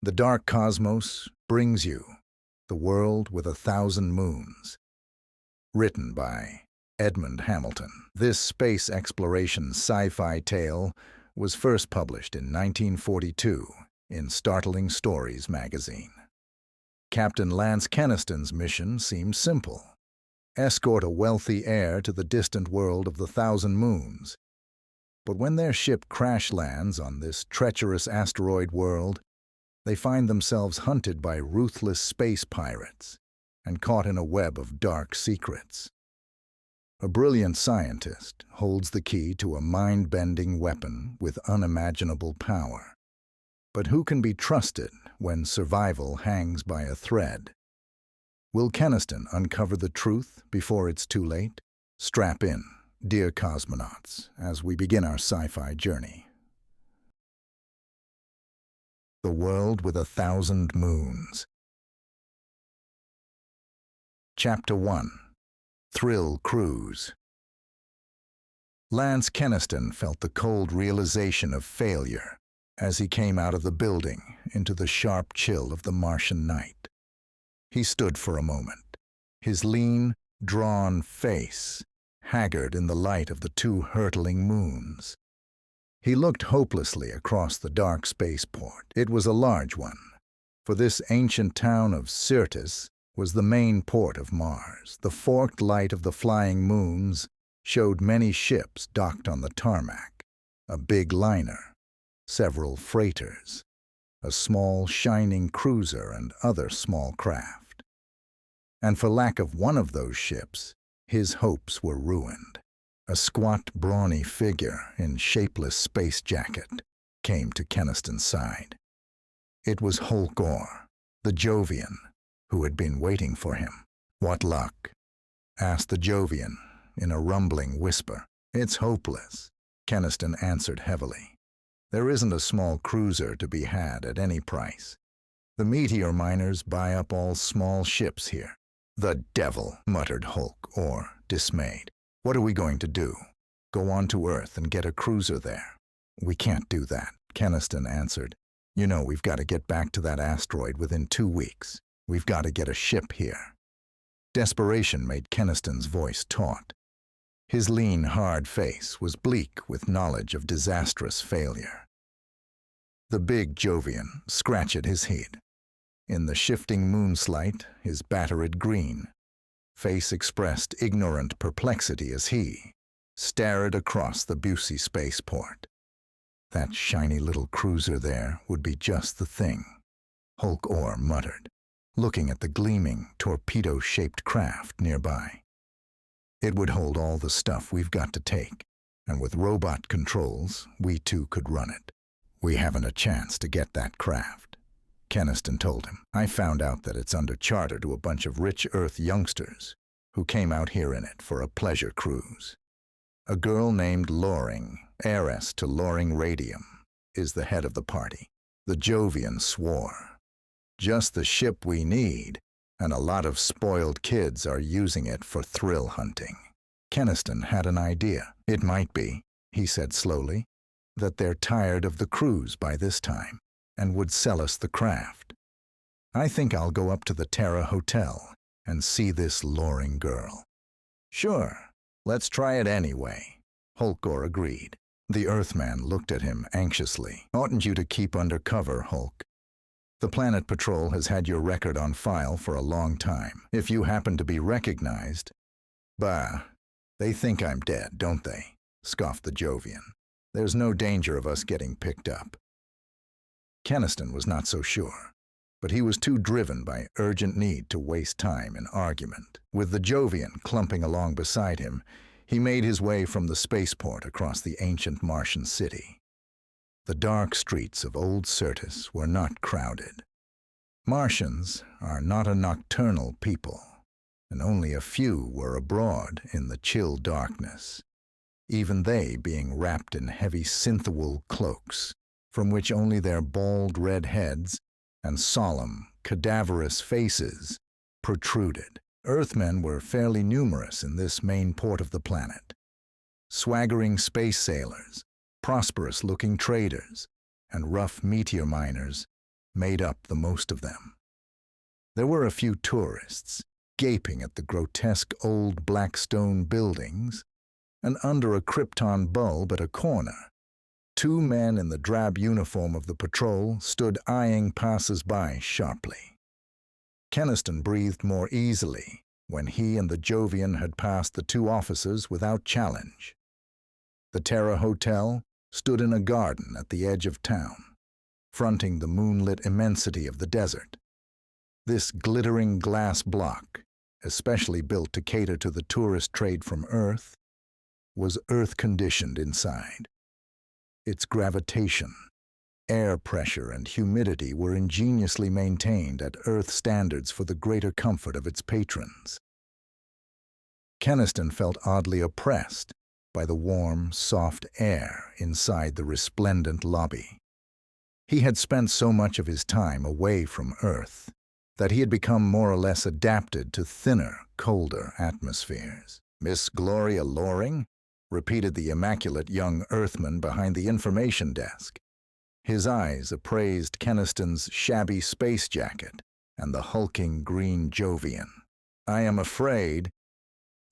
The Dark Cosmos brings you The World with a Thousand Moons. Written by Edmond Hamilton. This space exploration sci-fi tale was first published in 1942 in Startling Stories magazine. Captain Lance Kenniston's mission seemed simple. Escort a wealthy heir to the distant world of the Thousand Moons. But when their ship crash lands on this treacherous asteroid world, they find themselves hunted by ruthless space pirates and caught in a web of dark secrets. A brilliant scientist holds the key to a mind-bending weapon with unimaginable power. But who can be trusted when survival hangs by a thread? Will Kenniston uncover the truth before it's too late? Strap in, dear cosmonauts, as we begin our sci-fi journey. The World with a Thousand Moons. Chapter 1. Thrill Cruise. Lance Kenniston felt the cold realization of failure as he came out of the building into the sharp chill of the Martian night. He stood for a moment, his lean, drawn face haggard in the light of the two hurtling moons. He looked hopelessly across the dark spaceport. It was a large one, for this ancient town of Syrtis was the main port of Mars. The forked light of the flying moons showed many ships docked on the tarmac, a big liner, several freighters, a small shining cruiser and other small craft. And for lack of one of those ships, his hopes were ruined. A squat, brawny figure in shapeless space jacket came to Kenniston's side. It was Holkor, the Jovian, who had been waiting for him. "What luck?" asked the Jovian in a rumbling whisper. "It's hopeless," Kenniston answered heavily. "There isn't a small cruiser to be had at any price. The meteor miners buy up all small ships here." "The devil," muttered Holkor, dismayed. "What are we going to do? Go on to Earth and get a cruiser there?" "We can't do that," Kenniston answered. "You know we've got to get back to that asteroid within 2 weeks. We've got to get a ship here." Desperation made Kenniston's voice taut. His lean, hard face was bleak with knowledge of disastrous failure. The big Jovian scratched at his head. In the shifting moonslight, his battered green face expressed ignorant perplexity as he stared across the Busey spaceport. "That shiny little cruiser there would be just the thing," Holkor muttered, looking at the gleaming, torpedo-shaped craft nearby. "It would hold all the stuff we've got to take, and with robot controls, we too could run it." "We haven't a chance to get that craft," Kenniston told him. "I found out that it's under charter to a bunch of rich Earth youngsters who came out here in it for a pleasure cruise. A girl named Loring, heiress to Loring Radium, is the head of the party." The Jovian swore. "Just the ship we need, and a lot of spoiled kids are using it for thrill hunting." Kenniston had an idea. "It might be," he said slowly, "that they're tired of the cruise by this time and would sell us the craft. I think I'll go up to the Terra Hotel and see this Loring girl." "Sure, let's try it anyway," Holkor agreed. The Earthman looked at him anxiously. "Oughtn't you to keep under cover, Hulk? The Planet Patrol has had your record on file for a long time. If you happen to be recognized—" "Bah, they think I'm dead, don't they?" scoffed the Jovian. "There's no danger of us getting picked up." Kenniston was not so sure, but he was too driven by urgent need to waste time in argument. With the Jovian clumping along beside him, he made his way from the spaceport across the ancient Martian city. The dark streets of old Syrtis were not crowded. Martians are not a nocturnal people, and only a few were abroad in the chill darkness, even they being wrapped in heavy synth-wool cloaks, from which only their bald red heads and solemn, cadaverous faces protruded. Earthmen were fairly numerous in this main port of the planet. Swaggering space sailors, prosperous-looking traders, and rough meteor miners made up the most of them. There were a few tourists, gaping at the grotesque old black stone buildings, and under a krypton bulb at a corner, 2 men in the drab uniform of the patrol stood eyeing passers-by sharply. Kenniston breathed more easily when he and the Jovian had passed the 2 officers without challenge. The Terra Hotel stood in a garden at the edge of town, fronting the moonlit immensity of the desert. This glittering glass block, especially built to cater to the tourist trade from Earth, was Earth-conditioned inside. Its gravitation, air pressure, and humidity were ingeniously maintained at Earth standards for the greater comfort of its patrons. Kenniston felt oddly oppressed by the warm, soft air inside the resplendent lobby. He had spent so much of his time away from Earth that he had become more or less adapted to thinner, colder atmospheres. "Miss Gloria Loring?" repeated the immaculate young Earthman behind the information desk. His eyes appraised Kenniston's shabby space jacket and the hulking green Jovian. "I am afraid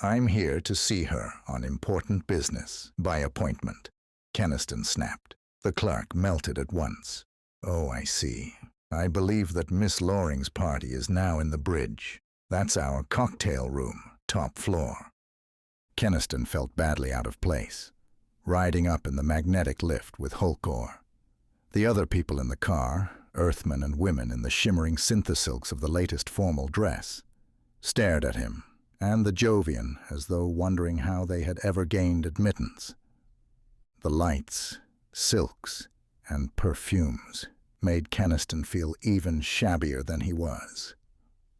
I'm here to see her on important business, by appointment," Kenniston snapped. The clerk melted at once. "Oh, I see. I believe that Miss Loring's party is now in the bridge. That's our cocktail room, top floor." Kenniston felt badly out of place, riding up in the magnetic lift with Holkor. The other people in the car, Earthmen and women in the shimmering synthesilks of the latest formal dress, stared at him and the Jovian as though wondering how they had ever gained admittance. The lights, silks, and perfumes made Kenniston feel even shabbier than he was.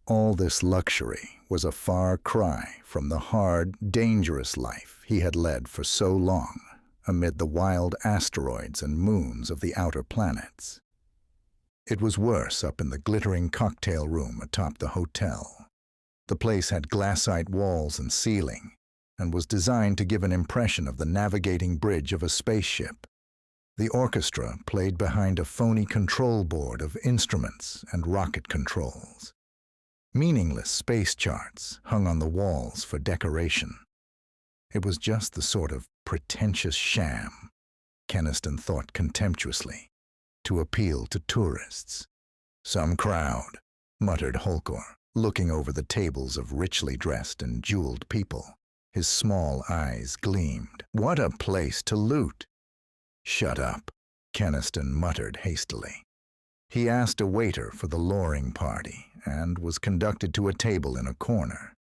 All this luxury was a far cry from the hard, dangerous life he had led for so long amid the wild asteroids and moons of the outer planets. It was worse up in the glittering cocktail room atop the hotel. The place had glassite walls and ceiling, and was designed to give an impression of the navigating bridge of a spaceship. The orchestra played behind a phony control board of instruments and rocket controls. Meaningless space charts hung on the walls for decoration. It was just the sort of pretentious sham, Kenniston thought contemptuously, to appeal to tourists. "Some crowd," muttered Holkor, looking over the tables of richly dressed and jeweled people. His small eyes gleamed. "What a place to loot!" "Shut up," Kenniston muttered hastily. He asked a waiter for the Loring party and was conducted to a table in a corner.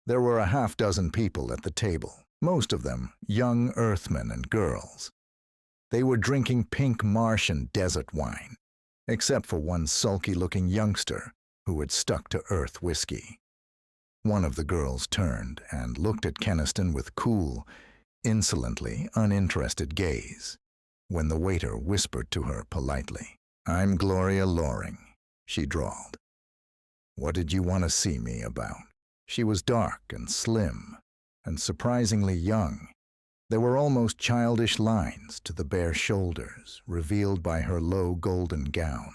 There were a half-dozen people at the table, most of them young Earthmen and girls. They were drinking pink Martian desert wine, except for one sulky-looking youngster who had stuck to Earth whiskey. One of the girls turned and looked at Kenniston with cool, insolently uninterested gaze, when the waiter whispered to her politely. "I'm Gloria Loring," she drawled. "What did you want to see me about?" She was dark and slim, and surprisingly young. There were almost childish lines to the bare shoulders, revealed by her low golden gown.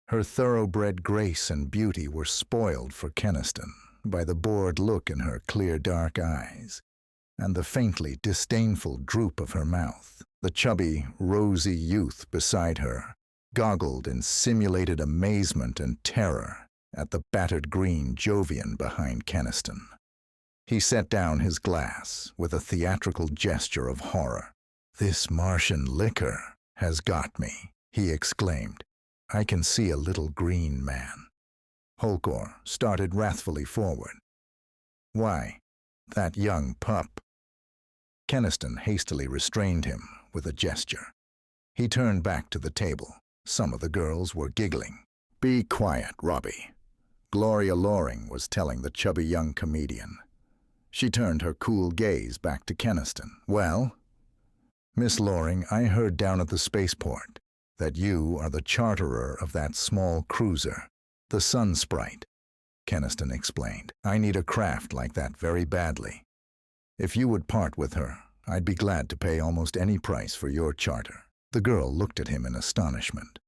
Her thoroughbred grace and beauty were spoiled for Kenniston by the bored look in her clear dark eyes, and the faintly disdainful droop of her mouth. The chubby, rosy youth beside her goggled in simulated amazement and terror at the battered green Jovian behind Kenniston. He set down his glass with a theatrical gesture of horror. "This Martian liquor has got me," he exclaimed. "I can see a little green man." Holkor started wrathfully forward. "Why, that young pup." Kenniston hastily restrained him with a gesture. He turned back to the table. Some of the girls were giggling. "Be quiet, Robbie," Gloria Loring was telling the chubby young comedian. She turned her cool gaze back to Kenniston. "Well, Miss Loring, I heard down at the spaceport that you are the charterer of that small cruiser, the Sun Sprite," Kenniston explained. "I need a craft like that very badly. If you would part with her, I'd be glad to pay almost any price for your charter." The girl looked at him in astonishment.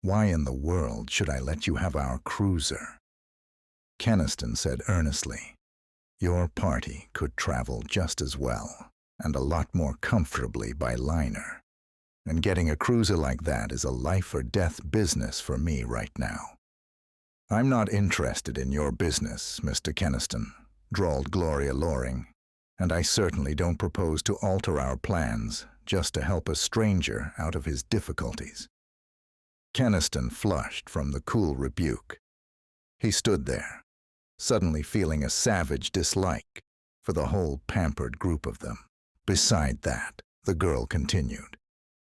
Why in the world should I let you have our cruiser? Kenniston said earnestly, your party could travel just as well, and a lot more comfortably by liner. And getting a cruiser like that is a life-or-death business for me right now. I'm not interested in your business, Mr. Kenniston, drawled Gloria Loring, and I certainly don't propose to alter our plans just to help a stranger out of his difficulties. Kenniston flushed from the cool rebuke. He stood there, suddenly feeling a savage dislike for the whole pampered group of them. Beside that, the girl continued,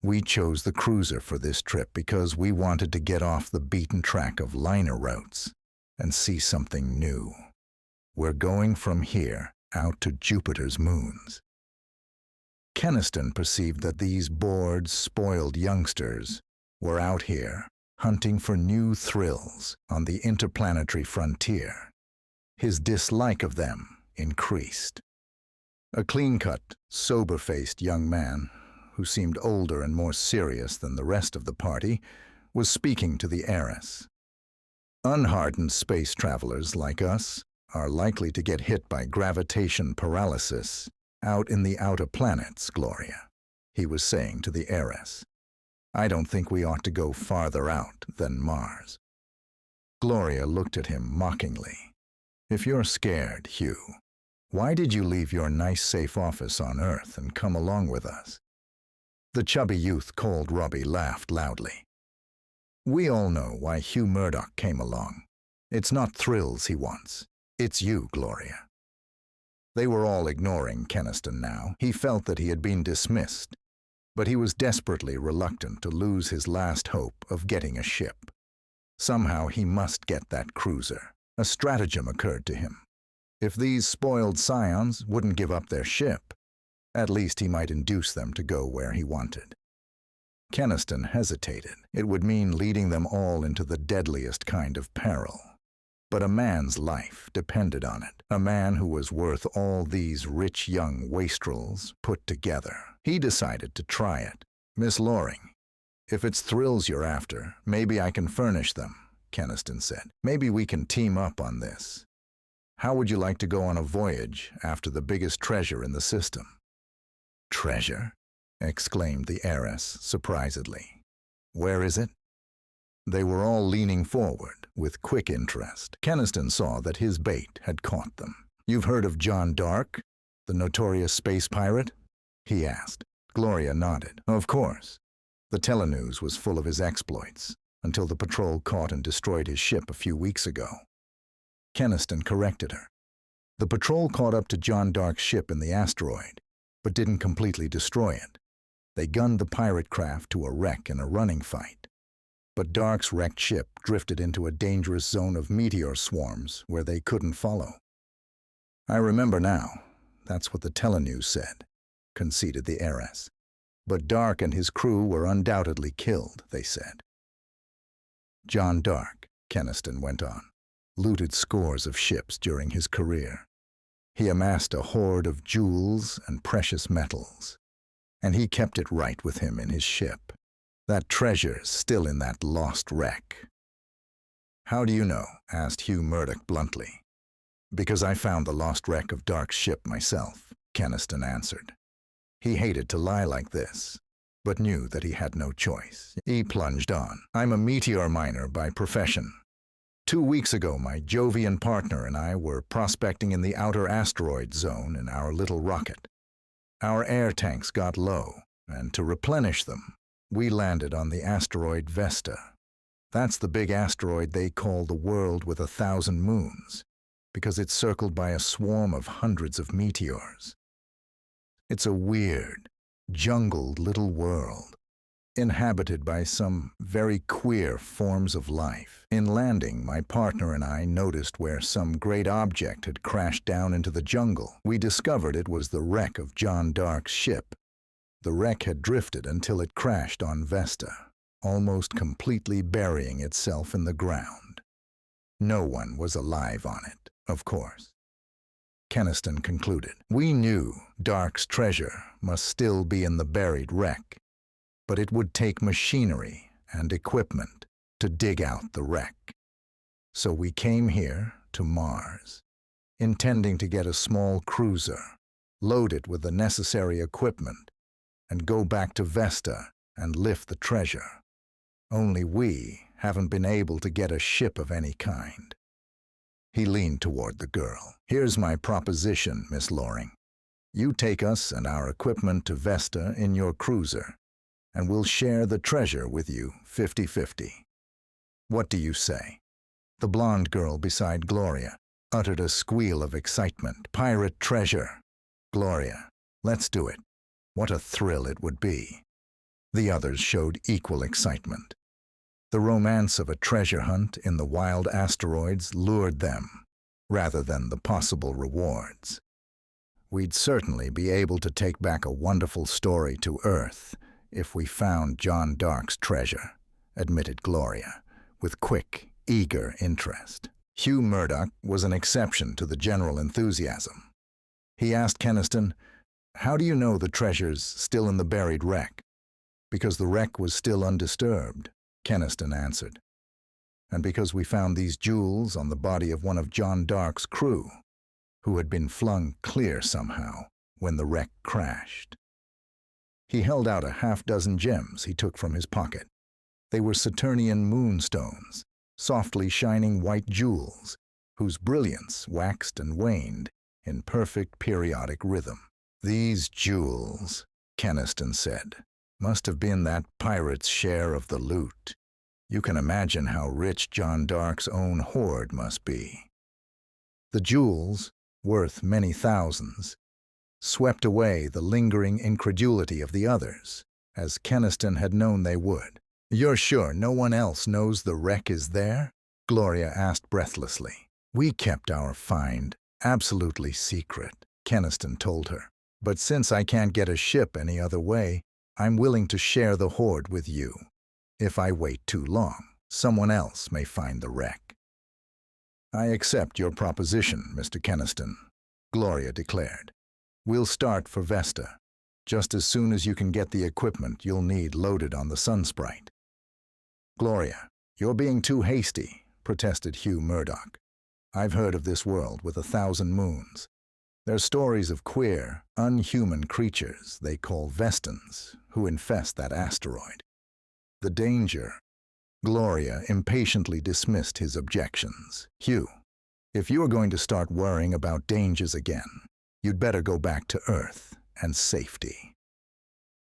we chose the cruiser for this trip because we wanted to get off the beaten track of liner routes and see something new. We're going from here out to Jupiter's moons. Kenniston perceived that these bored, spoiled youngsters were out here hunting for new thrills on the interplanetary frontier. His dislike of them increased. A clean-cut, sober-faced young man, who seemed older and more serious than the rest of the party, was speaking to the heiress. Unhardened space travelers like us are likely to get hit by gravitation paralysis out in the outer planets, Gloria, he was saying to the heiress. I don't think we ought to go farther out than Mars. Gloria looked at him mockingly. If you're scared, Hugh, why did you leave your nice safe office on Earth and come along with us? The chubby youth called Robbie laughed loudly. We all know why Hugh Murdoch came along. It's not thrills he wants. It's you, Gloria. They were all ignoring Kenniston now. He felt that he had been dismissed, but he was desperately reluctant to lose his last hope of getting a ship. Somehow he must get that cruiser. A stratagem occurred to him. If these spoiled scions wouldn't give up their ship, at least he might induce them to go where he wanted. Kenniston hesitated. It would mean leading them all into the deadliest kind of peril. But a man's life depended on it, a man who was worth all these rich young wastrels put together. He decided to try it. Miss Loring, if it's thrills you're after, maybe I can furnish them, Kenniston said. Maybe we can team up on this. How would you like to go on a voyage after the biggest treasure in the system? Treasure? Exclaimed the heiress surprisedly. Where is it? They were all leaning forward with quick interest. Kenniston saw that his bait had caught them. You've heard of John Dark, the notorious space pirate? He asked. Gloria nodded. Of course. The telenews was full of his exploits, until the patrol caught and destroyed his ship a few weeks ago. Kenniston corrected her. The patrol caught up to John Dark's ship in the asteroid, but didn't completely destroy it. They gunned the pirate craft to a wreck in a running fight. But Dark's wrecked ship drifted into a dangerous zone of meteor swarms where they couldn't follow. I remember now. That's what the telenews said, conceded the heiress. But Dark and his crew were undoubtedly killed, they said. John Dark, Kenniston went on, looted scores of ships during his career. He amassed a hoard of jewels and precious metals, and he kept it right with him in his ship. That treasure's still in that lost wreck. How do you know? Asked Hugh Murdoch bluntly. Because I found the lost wreck of Dark's ship myself, Kenniston answered. He hated to lie like this, but knew that he had no choice. He plunged on. I'm a meteor miner by profession. 2 weeks ago, my Jovian partner and I were prospecting in the outer asteroid zone in our little rocket. Our air tanks got low, and to replenish them, we landed on the asteroid Vesta. That's the big asteroid they call the world with 1,000 moons, because it's circled by a swarm of hundreds of meteors. It's a weird, jungled little world, inhabited by some very queer forms of life. In landing, my partner and I noticed where some great object had crashed down into the jungle. We discovered it was the wreck of John Dark's ship. The wreck had drifted until it crashed on Vesta, almost completely burying itself in the ground. No one was alive on it, of course. Kenniston concluded. We knew Dark's treasure must still be in the buried wreck, but it would take machinery and equipment to dig out the wreck. So we came here to Mars, intending to get a small cruiser, load it with the necessary equipment, and go back to Vesta and lift the treasure. Only we haven't been able to get a ship of any kind. He leaned toward the girl. Here's my proposition, Miss Loring. You take us and our equipment to Vesta in your cruiser, and we'll share the treasure with you 50-50. What do you say? The blonde girl beside Gloria uttered a squeal of excitement. Pirate treasure! Gloria, let's do it. What a thrill it would be. The others showed equal excitement. The romance of a treasure hunt in the wild asteroids lured them, rather than the possible rewards. We'd certainly be able to take back a wonderful story to Earth if we found John Dark's treasure, admitted Gloria, with quick, eager interest. Hugh Murdoch was an exception to the general enthusiasm. He asked Kenniston, "How do you know the treasure's still in the buried wreck?" "Because the wreck was still undisturbed," Kenniston answered. "And because we found these jewels on the body of one of John Dark's crew, who had been flung clear somehow when the wreck crashed." He held out a half-dozen gems he took from his pocket. They were Saturnian moonstones, softly shining white jewels, whose brilliance waxed and waned in perfect periodic rhythm. "These jewels," Kenniston said, "must have been that pirate's share of the loot. You can imagine how rich John Dark's own hoard must be." The jewels, worth many thousands, swept away the lingering incredulity of the others, as Kenniston had known they would. "You're sure no one else knows the wreck is there?" Gloria asked breathlessly. "We kept our find absolutely secret," Kenniston told her. "But since I can't get a ship any other way, I'm willing to share the hoard with you. If I wait too long, someone else may find the wreck." "I accept your proposition, Mr. Kenniston," Gloria declared. "We'll start for Vesta, just as soon as you can get the equipment you'll need loaded on the Sunsprite." "Gloria, you're being too hasty," protested Hugh Murdoch. "I've heard of this world with 1,000 moons. There's stories of queer, unhuman creatures they call Vestans who infest that asteroid. The danger—" Gloria impatiently dismissed his objections. "Hugh, if you're going to start worrying about dangers again, you'd better go back to Earth and safety."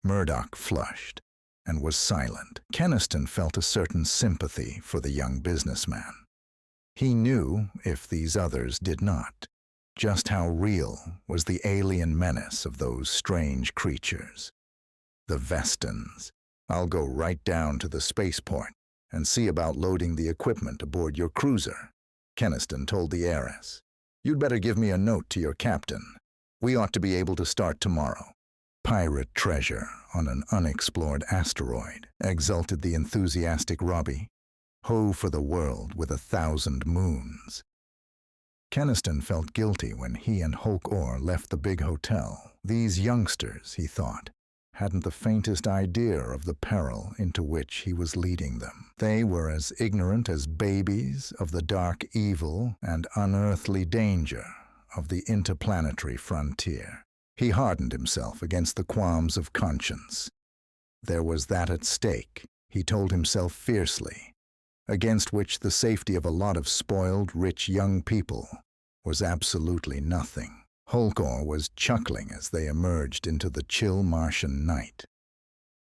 Murdoch flushed and was silent. Kenniston felt a certain sympathy for the young businessman. He knew, if these others did not, just how real was the alien menace of those strange creatures. The Vestans. "I'll go right down to the spaceport and see about loading the equipment aboard your cruiser," Kenniston told the heiress. "You'd better give me a note to your captain. We ought to be able to start tomorrow." "Pirate treasure on an unexplored asteroid," exulted the enthusiastic Robbie. "Ho for the world with 1,000 moons." Kenniston felt guilty when he and Hulk Orr left the big hotel. These youngsters, he thought, hadn't the faintest idea of the peril into which he was leading them. They were as ignorant as babies of the dark evil and unearthly danger of the interplanetary frontier. He hardened himself against the qualms of conscience. There was that at stake, he told himself fiercely, against which the safety of a lot of spoiled, rich young people was absolutely nothing. Holkor was chuckling as they emerged into the chill Martian night.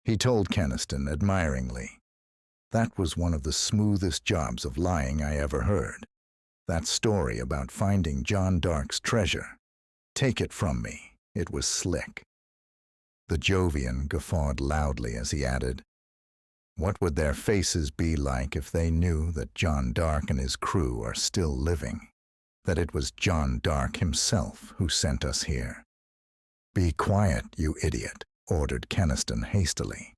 He told Kenniston admiringly, "That was one of the smoothest jobs of lying I ever heard. That story about finding John Dark's treasure. Take it from me, it was slick." The Jovian guffawed loudly as he added, "What would their faces be like if they knew that John Dark and his crew are still living? That it was John Dark himself who sent us here?" "Be quiet, you idiot," ordered Kenniston hastily.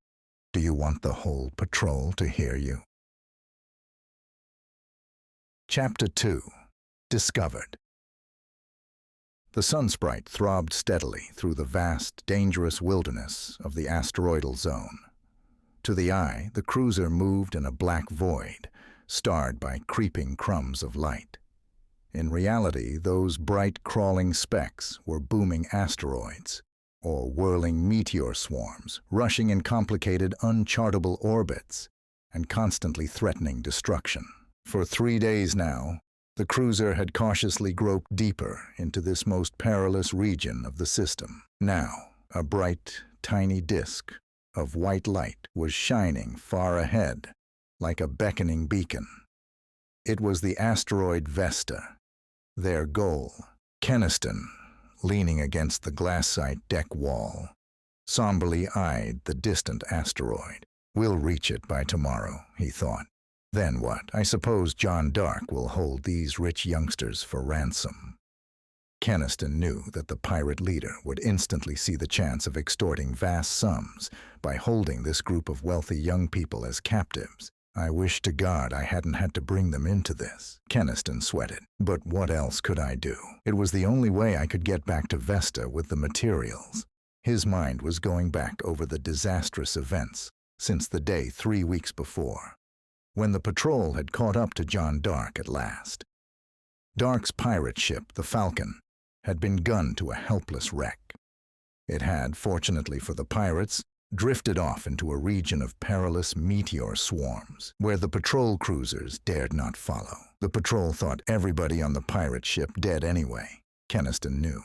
"Do you want the whole patrol to hear you?" Chapter 2. Discovered. The Sunsprite throbbed steadily through the vast, dangerous wilderness of the asteroidal zone. To the eye, the cruiser moved in a black void, starred by creeping crumbs of light. In reality, those bright crawling specks were booming asteroids, or whirling meteor swarms, rushing in complicated, unchartable orbits, and constantly threatening destruction. For 3 days now, the cruiser had cautiously groped deeper into this most perilous region of the system. Now, a bright, tiny disk of white light was shining far ahead, like a beckoning beacon. It was the asteroid Vesta, their goal. Kenniston, leaning against the glassite deck wall, somberly eyed the distant asteroid. We'll reach it by tomorrow, he thought. Then what? I suppose John Dark will hold these rich youngsters for ransom. Kenniston knew that the pirate leader would instantly see the chance of extorting vast sums by holding this group of wealthy young people as captives. I wish to God I hadn't had to bring them into this, Kenniston sweated. But what else could I do? It was the only way I could get back to Vesta with the materials. His mind was going back over the disastrous events since the day 3 weeks before, when the patrol had caught up to John Dark at last. Dark's pirate ship, the Falcon, had been gunned to a helpless wreck. It had, fortunately for the pirates, drifted off into a region of perilous meteor swarms, where the patrol cruisers dared not follow. The patrol thought everybody on the pirate ship dead anyway, Kenniston knew.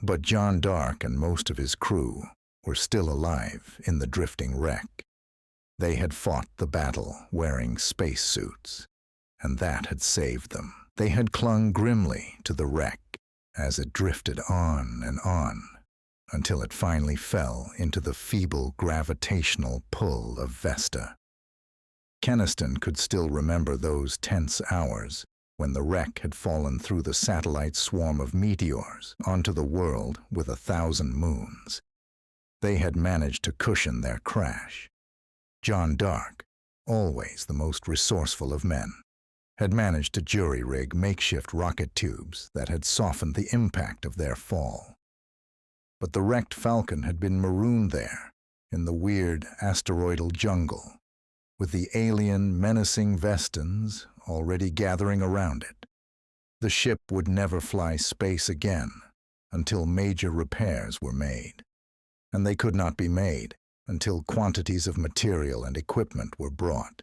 But John Dark and most of his crew were still alive in the drifting wreck. They had fought the battle wearing spacesuits, and that had saved them. They had clung grimly to the wreck as it drifted on and on, until it finally fell into the feeble gravitational pull of Vesta. Kenniston could still remember those tense hours when the wreck had fallen through the satellite swarm of meteors onto the world with 1,000 moons. They had managed to cushion their crash. John Dark, always the most resourceful of men, had managed to jury-rig makeshift rocket tubes that had softened the impact of their fall. But the wrecked Falcon had been marooned there, in the weird asteroidal jungle, with the alien, menacing Vestans already gathering around it. The ship would never fly space again until major repairs were made, and they could not be made until quantities of material and equipment were brought.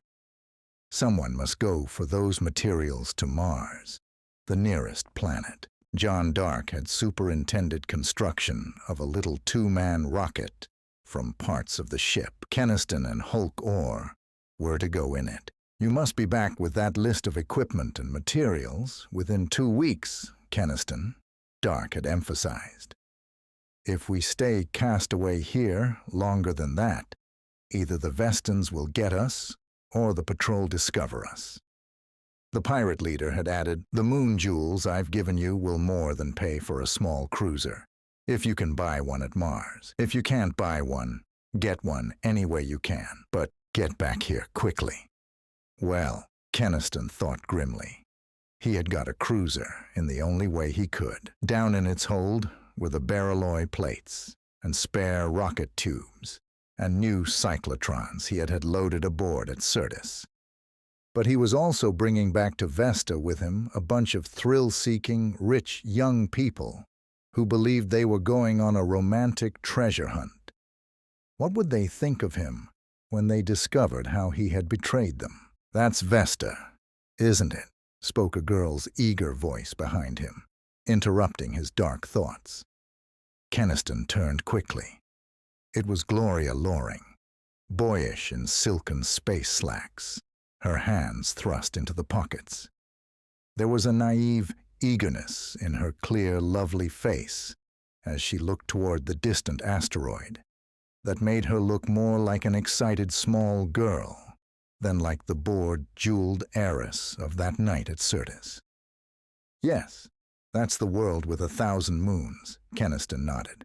Someone must go for those materials to Mars, the nearest planet. John Dark had superintended construction of a little 2-man rocket from parts of the ship. Kenniston and Hulk Orr were to go in it. You must be back with that list of equipment and materials within 2 weeks, Kenniston, Dark had emphasized. If we stay cast away here longer than that, either the Vestans will get us or the patrol discover us. The pirate leader had added, the moon jewels I've given you will more than pay for a small cruiser, if you can buy one at Mars. If you can't buy one, get one any way you can, but get back here quickly. Well, Kenniston thought grimly. He had got a cruiser in the only way he could. Down in its hold were the barrelloy plates and spare rocket tubes and new cyclotrons he had loaded aboard at Syrtis. But he was also bringing back to Vesta with him a bunch of thrill-seeking, rich young people who believed they were going on a romantic treasure hunt. What would they think of him when they discovered how he had betrayed them? That's Vesta, isn't it? Spoke a girl's eager voice behind him, interrupting his dark thoughts. Kenniston turned quickly. It was Gloria Loring, boyish in silken space slacks, her hands thrust into the pockets. There was a naive eagerness in her clear, lovely face as she looked toward the distant asteroid that made her look more like an excited small girl than like the bored, jeweled heiress of that night at Syrtis. Yes, that's the world with 1,000 moons, Kenniston nodded.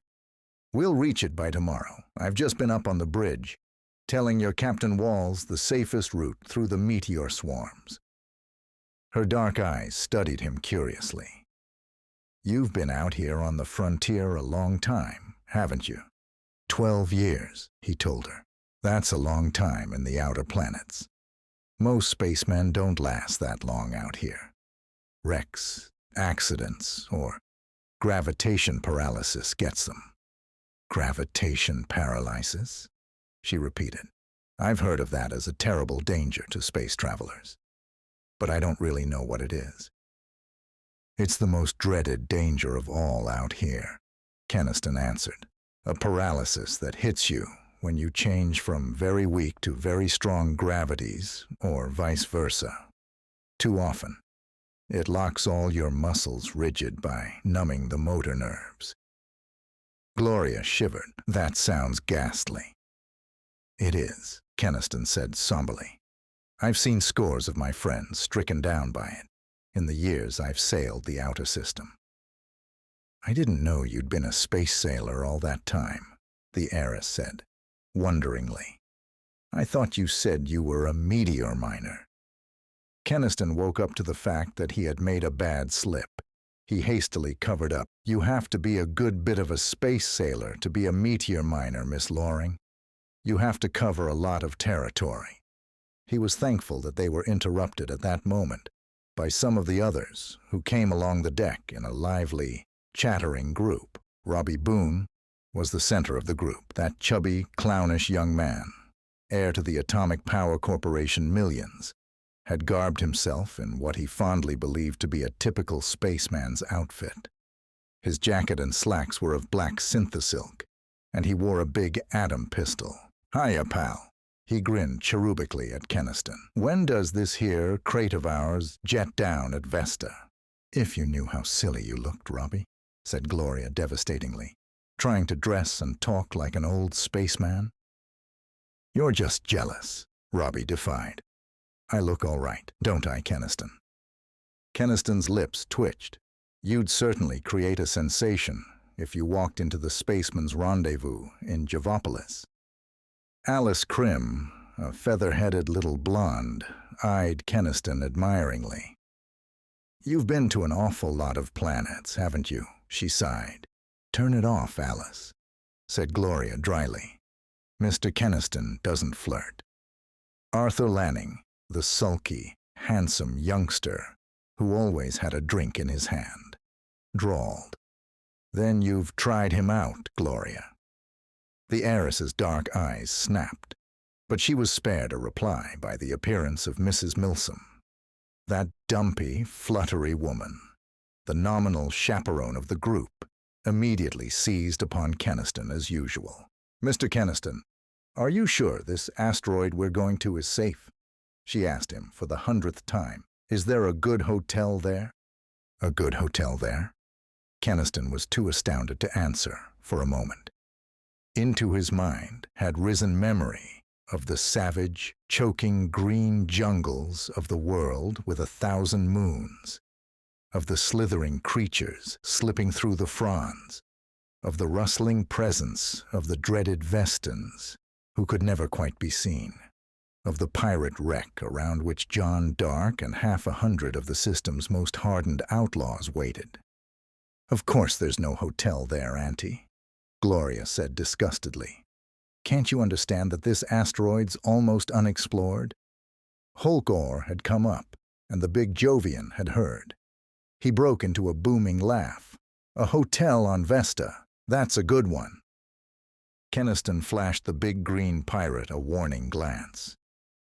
We'll reach it by tomorrow. I've just been up on the bridge, telling your Captain Walls the safest route through the meteor swarms. Her dark eyes studied him curiously. You've been out here on the frontier a long time, haven't you? 12 years, he told her. That's a long time in the outer planets. Most spacemen don't last that long out here. Wrecks, accidents, or gravitation paralysis gets them. Gravitation paralysis? She repeated. I've heard of that as a terrible danger to space travelers, but I don't really know what it is. It's the most dreaded danger of all out here, Kenniston answered. A paralysis that hits you when you change from very weak to very strong gravities, or vice versa. Too often, it locks all your muscles rigid by numbing the motor nerves. Gloria shivered. That sounds ghastly. It is, Kenniston said somberly. I've seen scores of my friends stricken down by it in the years I've sailed the outer system. I didn't know you'd been a space sailor all that time, the heiress said, wonderingly. I thought you said you were a meteor miner. Kenniston woke up to the fact that he had made a bad slip. He hastily covered up. You have to be a good bit of a space sailor to be a meteor miner, Miss Loring. You have to cover a lot of territory. He was thankful that they were interrupted at that moment by some of the others who came along the deck in a lively, chattering group. Robbie Boone was the center of the group, that chubby, clownish young man, heir to the Atomic Power Corporation millions, had garbed himself in what he fondly believed to be a typical spaceman's outfit. His jacket and slacks were of black synthesilk, and he wore a big atom pistol. Hiya, pal. He grinned cherubically at Kenniston. When does this here crate of ours jet down at Vesta? If you knew how silly you looked, Robbie, said Gloria devastatingly, trying to dress and talk like an old spaceman. You're just jealous, Robbie defied. I look all right, don't I, Kenniston? Kenniston's lips twitched. You'd certainly create a sensation if you walked into the spaceman's rendezvous in Javopolis. Alice Krim, a feather-headed little blonde, eyed Kenniston admiringly. You've been to an awful lot of planets, haven't you? She sighed. Turn it off, Alice, said Gloria dryly. Mr. Kenniston doesn't flirt. Arthur Lanning, the sulky, handsome youngster who always had a drink in his hand, drawled. Then you've tried him out, Gloria. The heiress's dark eyes snapped, but she was spared a reply by the appearance of Mrs. Milsom. That dumpy, fluttery woman, the nominal chaperone of the group, immediately seized upon Kenniston as usual. Mr. Kenniston, are you sure this asteroid we're going to is safe? She asked him for the 100th time. Is there a good hotel there? A good hotel there? Kenniston was too astounded to answer for a moment. Into his mind had risen memory of the savage, choking green jungles of the world with 1,000 moons, of the slithering creatures slipping through the fronds, of the rustling presence of the dreaded Vestans, who could never quite be seen, of the pirate wreck around which John Dark and 100 of the system's most hardened outlaws waited. Of course there's no hotel there, Auntie, Gloria said disgustedly. Can't you understand that this asteroid's almost unexplored? Holkor had come up, and the big Jovian had heard. He broke into a booming laugh. A hotel on Vesta, that's a good one. Kenniston flashed the big green pirate a warning glance.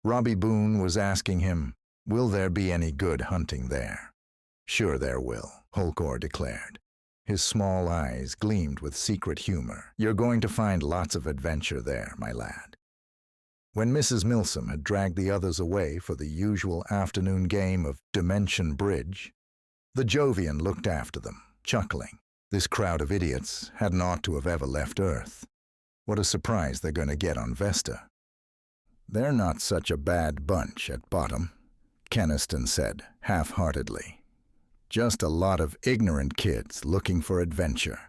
Robbie Boone was asking him, will there be any good hunting there? Sure there will, Holkor declared. His small eyes gleamed with secret humor. You're going to find lots of adventure there, my lad. When Mrs. Milsom had dragged the others away for the usual afternoon game of Dimension Bridge, the Jovian looked after them, chuckling. This crowd of idiots hadn't ought to have ever left Earth. What a surprise they're going to get on Vesta. They're not such a bad bunch at bottom, Kenniston said, half-heartedly. Just a lot of ignorant kids looking for adventure.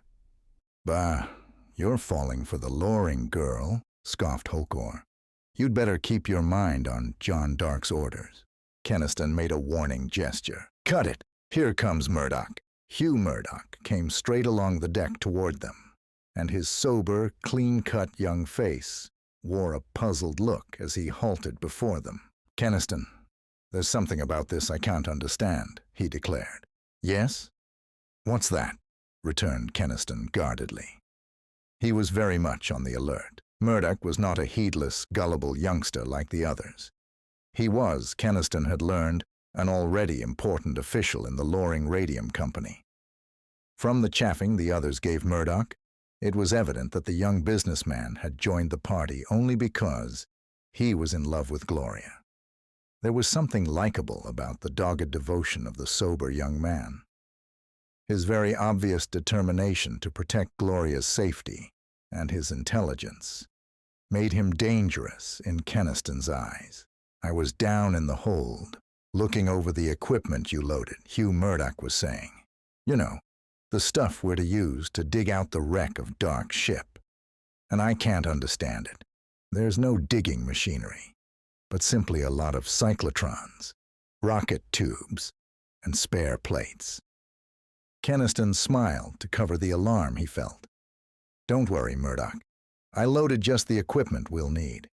Bah, you're falling for the Loring girl, scoffed Holkor. You'd better keep your mind on John Dark's orders. Kenniston made a warning gesture. Cut it! Here comes Murdoch. Hugh Murdoch came straight along the deck toward them, and his sober, clean-cut young face wore a puzzled look as he halted before them. "Kenniston, there's something about this I can't understand," he declared. "Yes? What's that?" returned Kenniston guardedly. He was very much on the alert. Murdoch was not a heedless, gullible youngster like the others. He was, Kenniston had learned, an already important official in the Loring Radium Company. From the chaffing the others gave Murdoch, it was evident that the young businessman had joined the party only because he was in love with Gloria. There was something likable about the dogged devotion of the sober young man. His very obvious determination to protect Gloria's safety and his intelligence made him dangerous in Kenniston's eyes. "I was down in the hold, looking over the equipment you loaded," Hugh Murdoch was saying. "You know, the stuff we're to use to dig out the wreck of Dark's ship. And I can't understand it. There's no digging machinery, but simply a lot of cyclotrons, rocket tubes, and spare plates." Kenniston smiled to cover the alarm he felt. "Don't worry, Murdoch. I loaded just the equipment we'll need.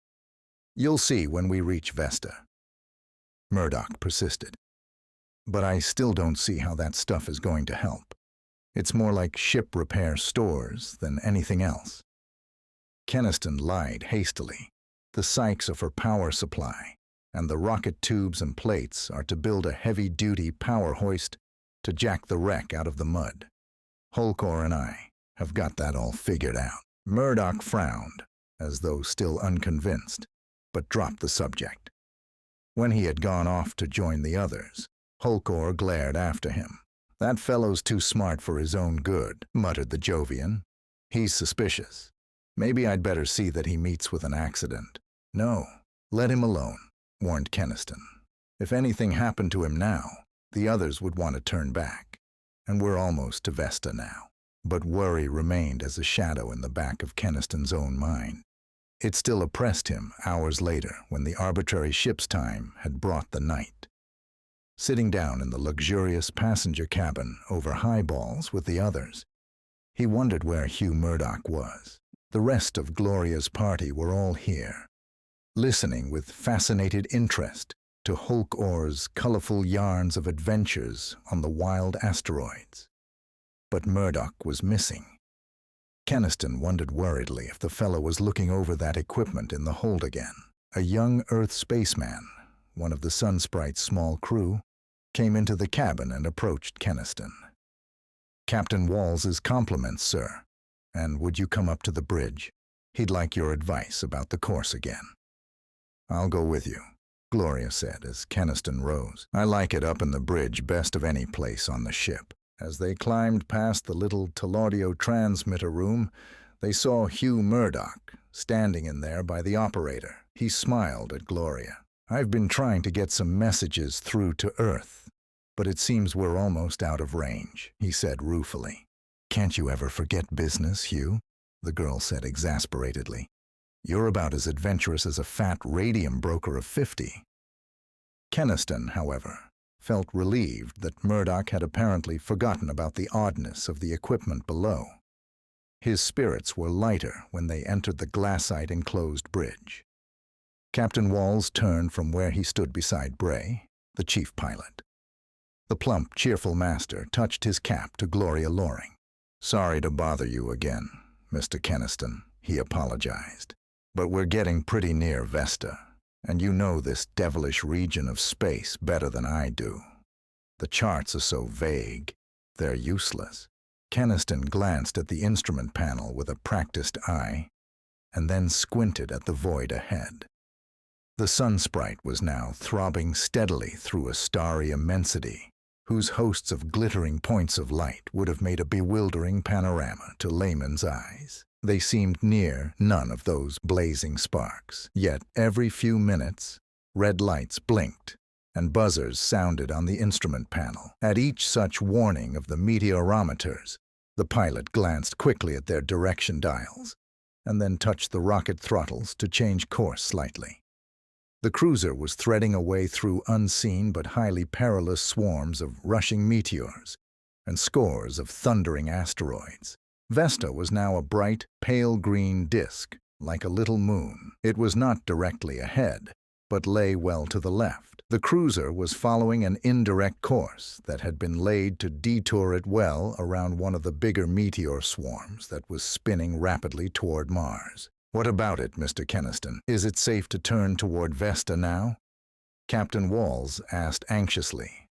You'll see when we reach Vesta." Murdoch persisted. "But I still don't see how that stuff is going to help. It's more like ship repair stores than anything else." Kenniston lied hastily. "The psychs are for power supply, and the rocket tubes and plates are to build a heavy-duty power hoist to jack the wreck out of the mud. Holkor and I have got that all figured out." Murdoch frowned, as though still unconvinced, but dropped the subject. When he had gone off to join the others, Holkor glared after him. "That fellow's too smart for his own good," muttered the Jovian. "He's suspicious. Maybe I'd better see that he meets with an accident." "No, let him alone," warned Kenniston. "If anything happened to him now, the others would want to turn back, and we're almost to Vesta now." But worry remained as a shadow in the back of Kenniston's own mind. It still oppressed him hours later when the arbitrary ship's time had brought the night. Sitting down in the luxurious passenger cabin over highballs with the others, he wondered where Hugh Murdoch was. The rest of Gloria's party were all here, listening with fascinated interest to Holkor's colorful yarns of adventures on the wild asteroids. But Murdoch was missing. Kenniston wondered worriedly if the fellow was looking over that equipment in the hold again. A young Earth spaceman, one of the Sunsprite's small crew, came into the cabin and approached Kenniston. "Captain Walls's compliments, sir. And would you come up to the bridge? He'd like your advice about the course again." "I'll go with you," Gloria said as Kenniston rose. "I like it up in the bridge best of any place on the ship." As they climbed past the little telaudio transmitter room, they saw Hugh Murdoch standing in there by the operator. He smiled at Gloria. "I've been trying to get some messages through to Earth, but it seems we're almost out of range," he said ruefully. "Can't you ever forget business, Hugh?" the girl said exasperatedly. "You're about as adventurous as a fat radium broker of 50. Kenniston, however, felt relieved that Murdoch had apparently forgotten about the oddness of the equipment below. His spirits were lighter when they entered the glassite-enclosed bridge. Captain Walls turned from where he stood beside Bray, the chief pilot. The plump, cheerful master touched his cap to Gloria Loring. "Sorry to bother you again, Mr. Kenniston," he apologized. "But we're getting pretty near Vesta. And you know this devilish region of space better than I do. The charts are so vague, they're useless." Kenniston glanced at the instrument panel with a practiced eye, and then squinted at the void ahead. The Sunsprite was now throbbing steadily through a starry immensity, whose hosts of glittering points of light would have made a bewildering panorama to layman's eyes. They seemed near none of those blazing sparks. Yet every few minutes, red lights blinked and buzzers sounded on the instrument panel. At each such warning of the meteorometers, the pilot glanced quickly at their direction dials and then touched the rocket throttles to change course slightly. The cruiser was threading a way through unseen but highly perilous swarms of rushing meteors and scores of thundering asteroids. Vesta was now a bright, pale green disk like a little moon. It was not directly ahead, but lay well to the left. The cruiser was following an indirect course that had been laid to detour it well around one of the bigger meteor swarms that was spinning rapidly toward Mars. "What about it, Mr. Kenniston? Is it safe to turn toward Vesta now?" Captain Walls asked anxiously.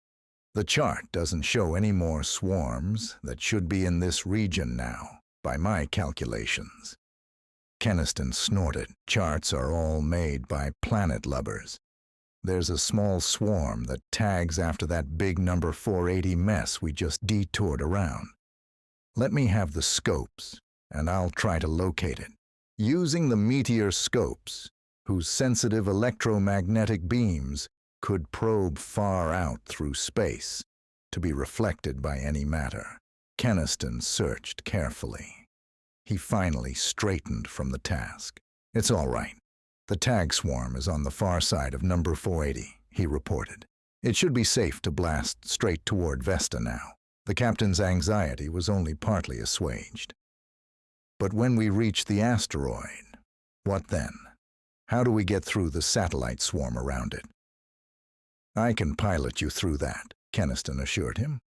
"The chart doesn't show any more swarms that should be in this region now, by my calculations." Kenniston snorted. "Charts are all made by planet lubbers. There's a small swarm that tags after that big number 480 mess we just detoured around. Let me have the scopes, and I'll try to locate it. Using the meteor scopes, whose sensitive electromagnetic beams could probe far out through space to be reflected by any matter." Kenniston searched carefully. He finally straightened from the task. "It's all right. The tag swarm is on the far side of number 480, he reported. It should be safe to blast straight toward Vesta now." The captain's anxiety was only partly assuaged. "But when we reach the asteroid, what then? How do we get through the satellite swarm around it?" "I can pilot you through that," Kenniston assured him.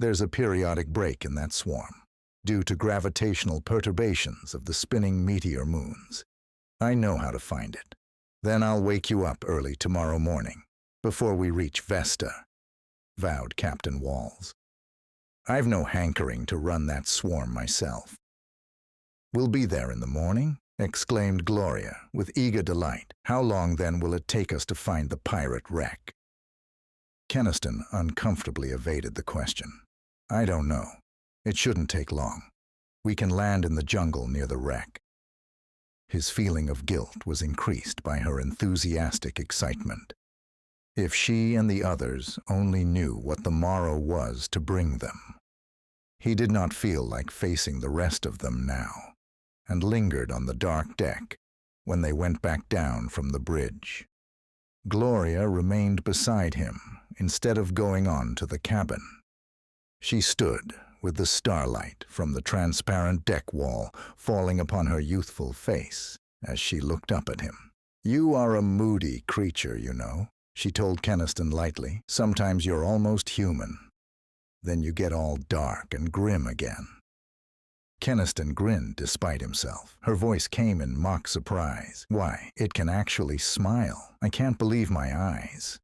"There's a periodic break in that swarm, due to gravitational perturbations of the spinning meteor moons. I know how to find it. Then I'll wake you up early tomorrow morning, before we reach Vesta," vowed Captain Walls. "I've no hankering to run that swarm myself." "We'll be there in the morning?" exclaimed Gloria with eager delight. "How long then will it take us to find the pirate wreck?" Kenniston uncomfortably evaded the question. "I don't know. It shouldn't take long. We can land in the jungle near the wreck." His feeling of guilt was increased by her enthusiastic excitement. If she and the others only knew what the morrow was to bring them. He did not feel like facing the rest of them now, and lingered on the dark deck when they went back down from the bridge. Gloria remained beside him instead of going on to the cabin. She stood with the starlight from the transparent deck wall falling upon her youthful face as she looked up at him. "You are a moody creature, you know," she told Kenniston lightly. "Sometimes you're almost human. Then you get all dark and grim again." Kenniston grinned despite himself. Her voice came in mock surprise. "Why, it can actually smile. I can't believe my eyes."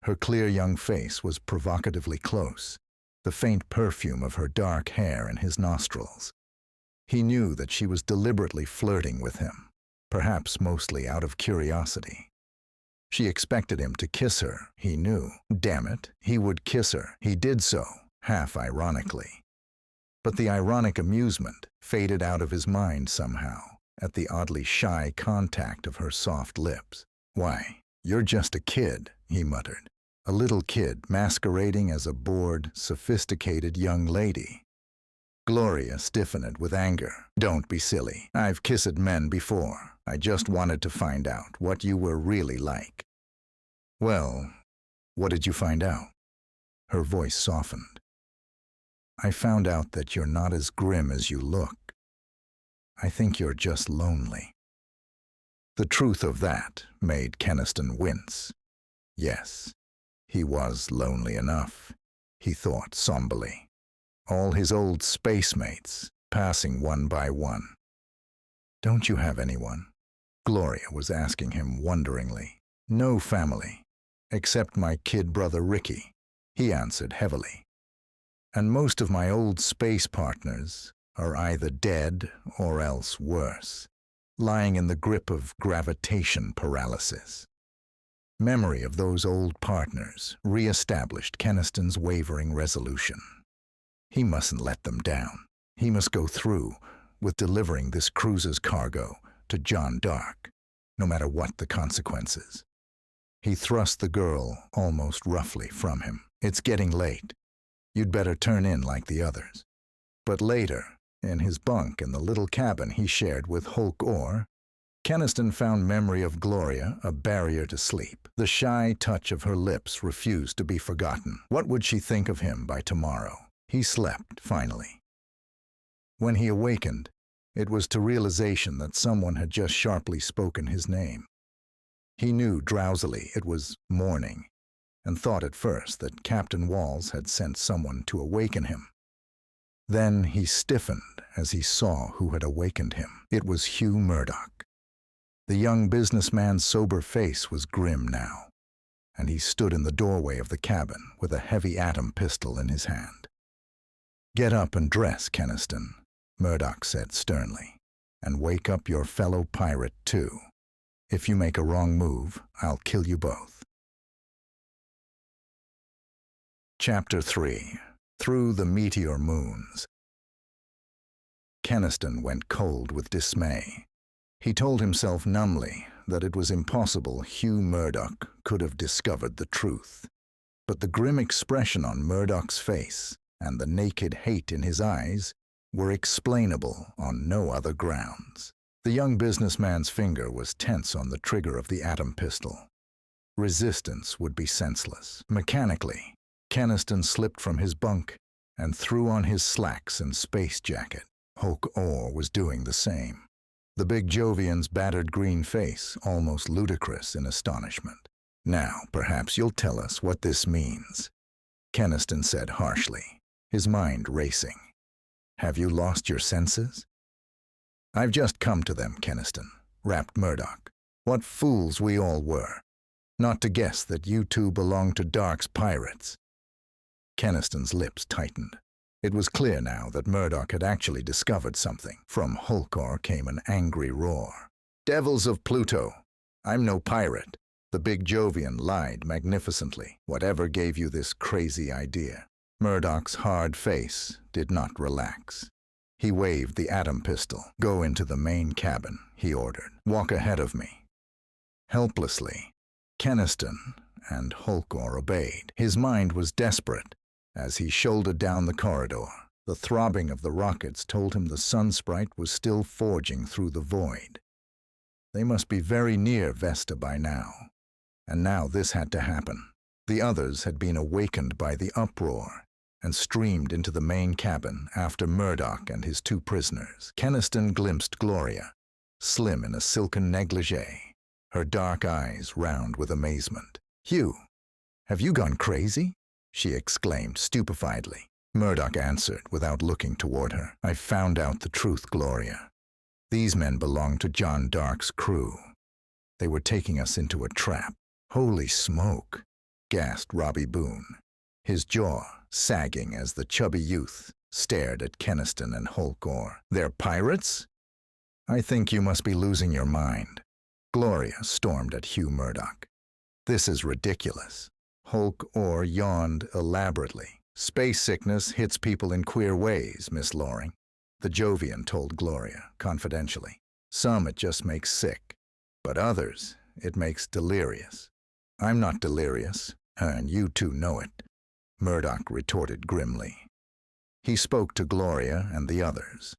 Her clear young face was provocatively close, the faint perfume of her dark hair in his nostrils. He knew that she was deliberately flirting with him, perhaps mostly out of curiosity. She expected him to kiss her, he knew. Damn it, he would kiss her. He did so, half ironically. But the ironic amusement faded out of his mind somehow at the oddly shy contact of her soft lips. "Why, you're just a kid," he muttered. "A little kid masquerading as a bored, sophisticated young lady." Gloria stiffened with anger. "Don't be silly. I've kissed men before. I just wanted to find out what you were really like." "Well, what did you find out?" Her voice softened. "I found out that you're not as grim as you look. I think you're just lonely." The truth of that made Kenniston wince. Yes, he was lonely enough, he thought somberly. All his old space mates passing one by one. "Don't you have anyone?" Gloria was asking him wonderingly. "No family, except my kid brother Ricky," he answered heavily. "And most of my old space partners are either dead or else worse, lying in the grip of gravitation paralysis." Memory of those old partners re-established Kenniston's wavering resolution. He mustn't let them down. He must go through with delivering this cruiser's cargo to John Dark, no matter what the consequences. He thrust the girl almost roughly from him. "It's getting late. You'd better turn in like the others." But later, in his bunk in the little cabin he shared with Hulk Orr, Kenniston found memory of Gloria a barrier to sleep. The shy touch of her lips refused to be forgotten. What would she think of him by tomorrow? He slept, finally. When he awakened, It was to realization that someone had just sharply spoken his name. He knew drowsily it was morning, and thought at first that Captain Walls had sent someone to awaken him. Then he stiffened as he saw who had awakened him. It was Hugh Murdoch. The young businessman's sober face was grim now, and he stood in the doorway of the cabin with a heavy atom pistol in his hand. "Get up and dress, Kenniston," Murdoch said sternly, "and wake up your fellow pirate, too. If you make a wrong move, I'll kill you both." Chapter 3. Through the Meteor Moons. Kenniston went cold with dismay. He told himself numbly that it was impossible Hugh Murdoch could have discovered the truth. But the grim expression on Murdoch's face and the naked hate in his eyes were explainable on no other grounds. The young businessman's finger was tense on the trigger of the atom pistol. Resistance would be senseless. Mechanically, Kenniston slipped from his bunk and threw on his slacks and space jacket. Hulk Orr was doing the same, the big Jovian's battered green face almost ludicrous in astonishment. "Now, perhaps you'll tell us what this means," Kenniston said harshly, his mind racing. "Have you lost your senses?" "I've just come to them, Kenniston," rapped Murdoch. "What fools we all were, not to guess that you two belonged to Dark's pirates." Kenniston's lips tightened. It was clear now that Murdoch had actually discovered something. From Hulkor came an angry roar. "Devils of Pluto! I'm no pirate." The big Jovian lied magnificently. "Whatever gave you this crazy idea?" Murdoch's hard face did not relax. He waved the atom pistol. "Go into the main cabin," he ordered. "Walk ahead of me." Helplessly, Kenniston and Hulkor obeyed. His mind was desperate as he shouldered down the corridor. The throbbing of the rockets told him the sun sprite was still forging through the void. They must be very near Vesta by now. And now this had to happen. The others had been awakened by the uproar and streamed into the main cabin after Murdoch and his two prisoners. Kenniston glimpsed Gloria, slim in a silken negligee, her dark eyes round with amazement. "Hugh, have you gone crazy?" she exclaimed stupefiedly. Murdoch answered without looking toward her. "I've found out the truth, Gloria. These men belonged to John Dark's crew. They were taking us into a trap." "Holy smoke," gasped Robbie Boone, his jaw sagging as the chubby youth stared at Kenniston and Hulkor. "They're pirates? I think you must be losing your mind." Gloria stormed at Hugh Murdoch. "This is ridiculous." Hulkor yawned elaborately. "Space sickness hits people in queer ways, Miss Loring," the Jovian told Gloria confidentially. "Some it just makes sick, but others it makes delirious." "I'm not delirious, and you two know it," Murdoch retorted grimly. He spoke to Gloria and the others,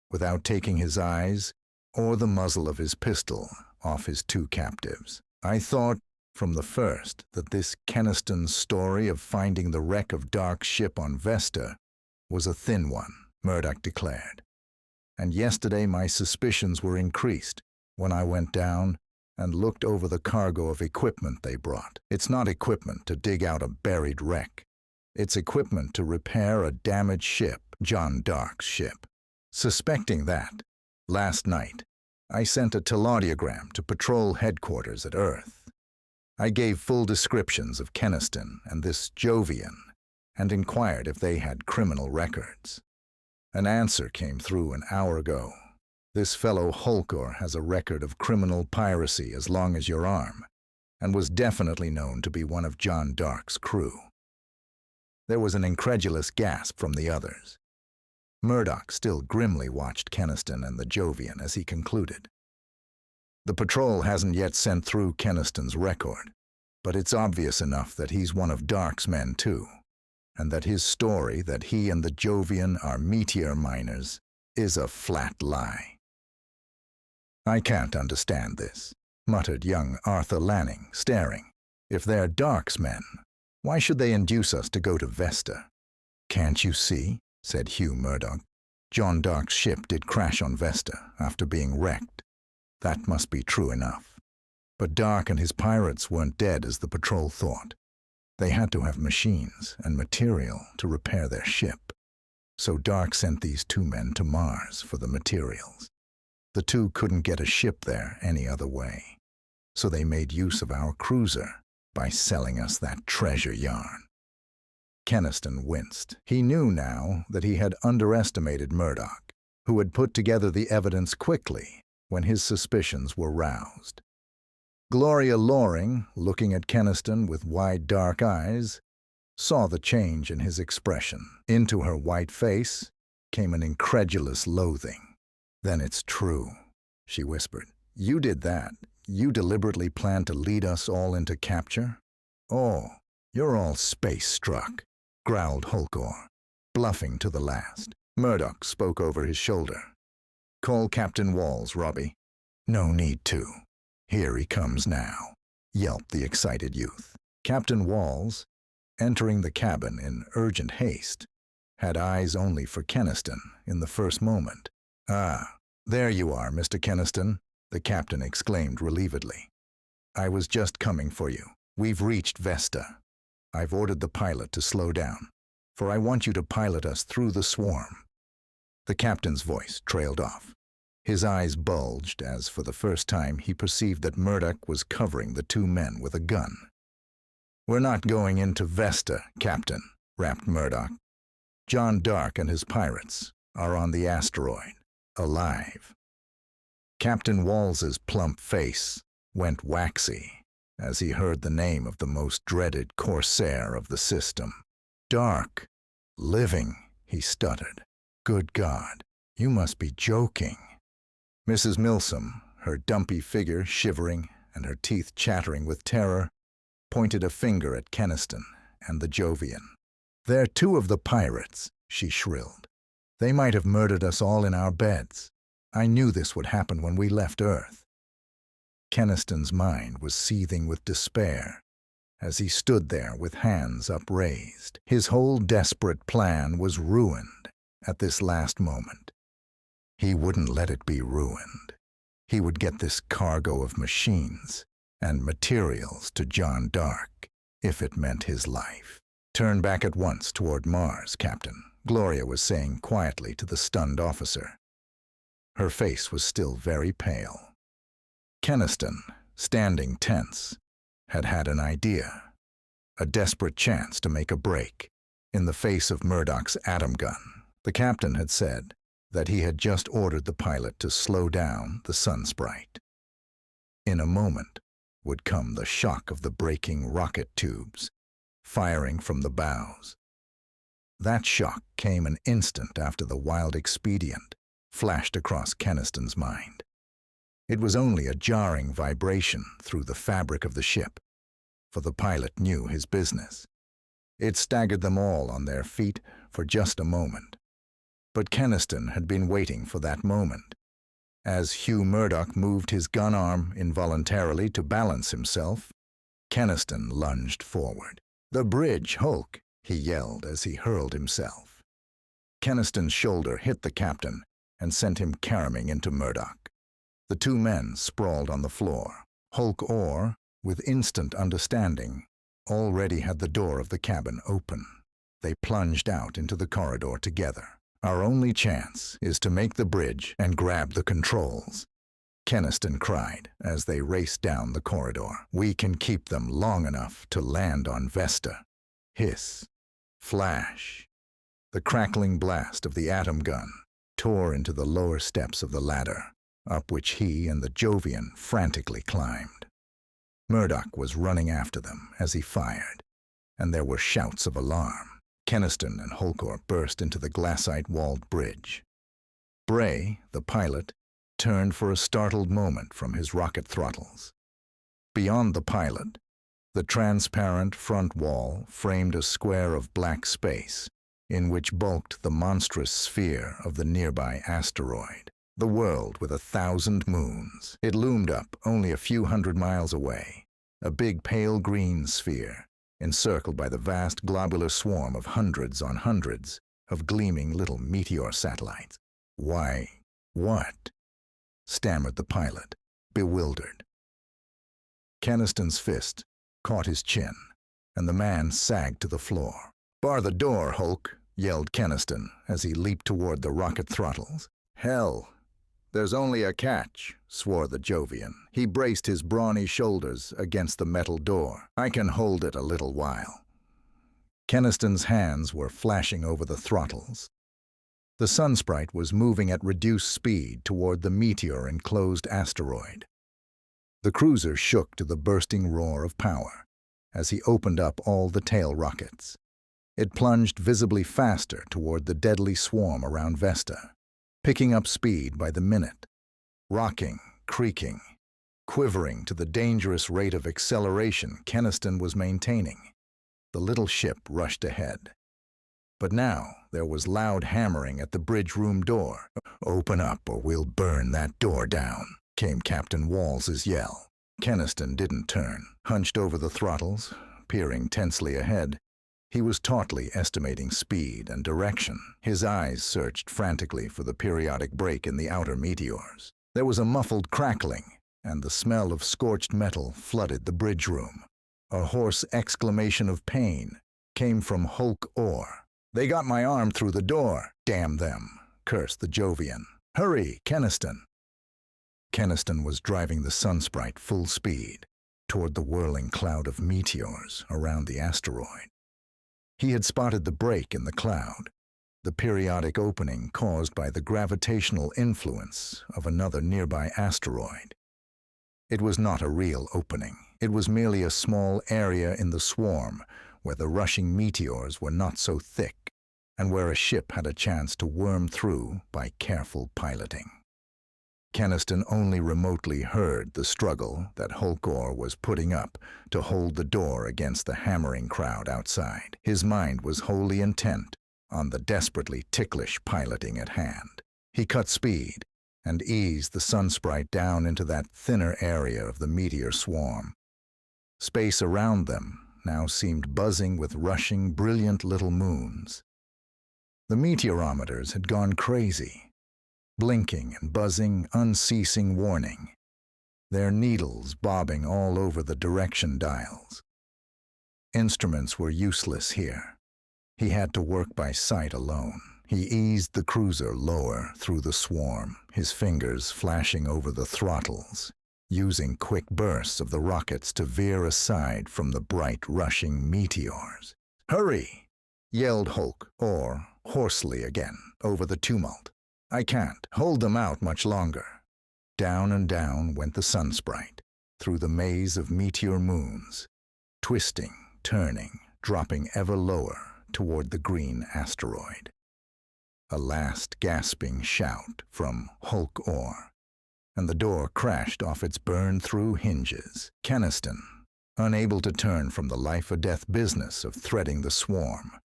without taking his eyes or the muzzle of his pistol off his two captives. "I thought from the first that this Kenniston's story of finding the wreck of Dark's ship on Vesta was a thin one," Murdoch declared. "And yesterday my suspicions were increased when I went down and looked over the cargo of equipment they brought. It's not equipment to dig out a buried wreck. It's equipment to repair a damaged ship, John Dark's ship. Suspecting that, last night, I sent a teleaudiogram to patrol headquarters at Earth. I gave full descriptions of Kenniston and this Jovian and inquired if they had criminal records. An answer came through an hour ago. This fellow Hulkor has a record of criminal piracy as long as your arm, and was definitely known to be one of John Dark's crew." There was an incredulous gasp from the others. Murdoch still grimly watched Kenniston and the Jovian as he concluded. "The patrol hasn't yet sent through Kenniston's record, but it's obvious enough that he's one of Dark's men too, and that his story that he and the Jovian are meteor miners is a flat lie." "I can't understand this," muttered young Arthur Lanning, staring. "If they're Dark's men, why should they induce us to go to Vesta?" "Can't you see?" said Hugh Murdoch. John Dark's ship did crash on Vesta after being wrecked. That must be true enough. But Dark and his pirates weren't dead as the patrol thought. They had to have machines and material to repair their ship. So Dark sent these two men to Mars for the materials. The two couldn't get a ship there any other way. So they made use of our cruiser by selling us that treasure yarn. Kenniston winced. He knew now that he had underestimated Murdoch, who had put together the evidence quickly when his suspicions were roused. Gloria Loring, looking at Kenniston with wide dark eyes, saw the change in his expression. Into her white face came an incredulous loathing. "Then it's true," she whispered. "You did that. You deliberately planned to lead us all into capture?" "Oh, you're all space-struck," growled Holkor, bluffing to the last. Murdoch spoke over his shoulder. "Call Captain Walls, Robbie." "No need to. Here he comes now," yelped the excited youth. Captain Walls, entering the cabin in urgent haste, had eyes only for Kenniston in the first moment. "Ah, there you are, Mr. Kenniston," the captain exclaimed relievedly. "I was just coming for you. We've reached Vesta. I've ordered the pilot to slow down, for I want you to pilot us through the swarm." The captain's voice trailed off. His eyes bulged as, for the first time, he perceived that Murdoch was covering the two men with a gun. "We're not going into Vesta, Captain," rapped Murdoch. "John Dark and his pirates are on the asteroid, alive." Captain Walls's plump face went waxy as he heard the name of the most dreaded corsair of the system. "Dark, living," he stuttered. "Good God, you must be joking." Mrs. Milsom, her dumpy figure shivering and her teeth chattering with terror, pointed a finger at Kenniston and the Jovian. "They're two of the pirates," she shrilled. "They might have murdered us all in our beds. I knew this would happen when we left Earth." Kenniston's mind was seething with despair as he stood there with hands upraised. His whole desperate plan was ruined at this last moment. He wouldn't let it be ruined. He would get this cargo of machines and materials to John Dark, if it meant his life. "Turn back at once toward Mars, Captain," Gloria was saying quietly to the stunned officer. Her face was still very pale. Kenniston, standing tense, had had an idea, a desperate chance to make a break in the face of Murdoch's atom gun. The captain had said that he had just ordered the pilot to slow down the Sunsprite. In a moment would come the shock of the breaking rocket tubes, firing from the bows. That shock came an instant after the wild expedient flashed across Kenniston's mind. It was only a jarring vibration through the fabric of the ship, for the pilot knew his business. It staggered them all on their feet for just a moment. But Kenniston had been waiting for that moment. As Hugh Murdoch moved his gun arm involuntarily to balance himself, Kenniston lunged forward. "The bridge, Hulk!" he yelled as he hurled himself. Kenniston's shoulder hit the captain and sent him caroming into Murdoch. The two men sprawled on the floor. Hulk Orr, with instant understanding, already had the door of the cabin open. They plunged out into the corridor together. "Our only chance is to make the bridge and grab the controls," Kenniston cried as they raced down the corridor. "We can keep them long enough to land on Vesta." Hiss. Flash. The crackling blast of the atom gun tore into the lower steps of the ladder, up which he and the Jovian frantically climbed. Murdoch was running after them as he fired, and there were shouts of alarm. Kenniston and Holkor burst into the glassite-walled bridge. Bray, the pilot, turned for a startled moment from his rocket throttles. Beyond the pilot, the transparent front wall framed a square of black space in which bulked the monstrous sphere of the nearby asteroid, the world with 1,000 moons. It loomed up only a few hundred miles away, a big pale green sphere, encircled by the vast globular swarm of hundreds on hundreds of gleaming little meteor satellites. "Why, what?" stammered the pilot, bewildered. Kenniston's fist caught his chin, and the man sagged to the floor. "Bar the door, Hulk," yelled Kenniston as he leaped toward the rocket throttles. "Hell, there's only a catch," swore the Jovian. He braced his brawny shoulders against the metal door. "I can hold it a little while." Kenniston's hands were flashing over the throttles. The Sunsprite was moving at reduced speed toward the meteor-enclosed asteroid. The cruiser shook to the bursting roar of power as he opened up all the tail rockets. It plunged visibly faster toward the deadly swarm around Vesta, picking up speed by the minute, rocking, creaking, quivering to the dangerous rate of acceleration Kenniston was maintaining. The little ship rushed ahead. But now there was loud hammering at the bridge room door. "Open up or we'll burn that door down," came Captain Wals's yell. Kenniston didn't turn, hunched over the throttles, peering tensely ahead. He was tautly estimating speed and direction. His eyes searched frantically for the periodic break in the outer meteors. There was a muffled crackling, and the smell of scorched metal flooded the bridge room. A hoarse exclamation of pain came from Hulk Orr. "They got my arm through the door, damn them," cursed the Jovian. "Hurry, Kenniston." Kenniston was driving the Sunsprite full speed toward the whirling cloud of meteors around the asteroid. He had spotted the break in the cloud, the periodic opening caused by the gravitational influence of another nearby asteroid. It was not a real opening. It was merely a small area in the swarm where the rushing meteors were not so thick and where a ship had a chance to worm through by careful piloting. Kenniston only remotely heard the struggle that Hulkor was putting up to hold the door against the hammering crowd outside. His mind was wholly intent on the desperately ticklish piloting at hand. He cut speed and eased the Sunsprite down into that thinner area of the meteor swarm. Space around them now seemed buzzing with rushing, brilliant little moons. The meteorometers had gone crazy, blinking and buzzing, unceasing warning, their needles bobbing all over the direction dials. Instruments were useless here. He had to work by sight alone. He eased the cruiser lower through the swarm, his fingers flashing over the throttles, using quick bursts of the rockets to veer aside from the bright, rushing meteors. "Hurry!" yelled Hulk, or hoarsely again, over the tumult. "I can't hold them out much longer." Down and down went the Sunsprite, through the maze of meteor moons, twisting, turning, dropping ever lower toward the green asteroid. A last gasping shout from Hulk Orr, and the door crashed off its burned-through hinges. Kenniston, unable to turn from the life-or-death business of threading the swarm,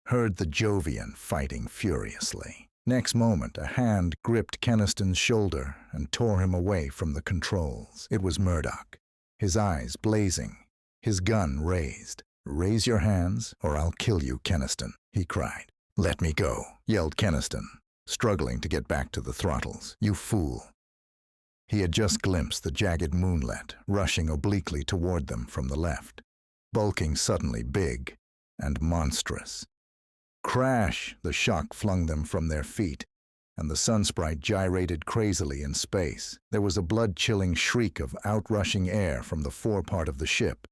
heard the Jovian fighting furiously. Next moment, a hand gripped Kenniston's shoulder and tore him away from the controls. It was Murdoch, his eyes blazing, his gun raised. "Raise your hands, or I'll kill you, Kenniston," he cried. "Let me go," yelled Kenniston, struggling to get back to the throttles. "You fool." He had just glimpsed the jagged moonlet rushing obliquely toward them from the left, bulking suddenly big and monstrous. Crash! The shock flung them from their feet, and the Sunsprite gyrated crazily in space. There was a blood-chilling shriek of outrushing air from the forepart of the ship,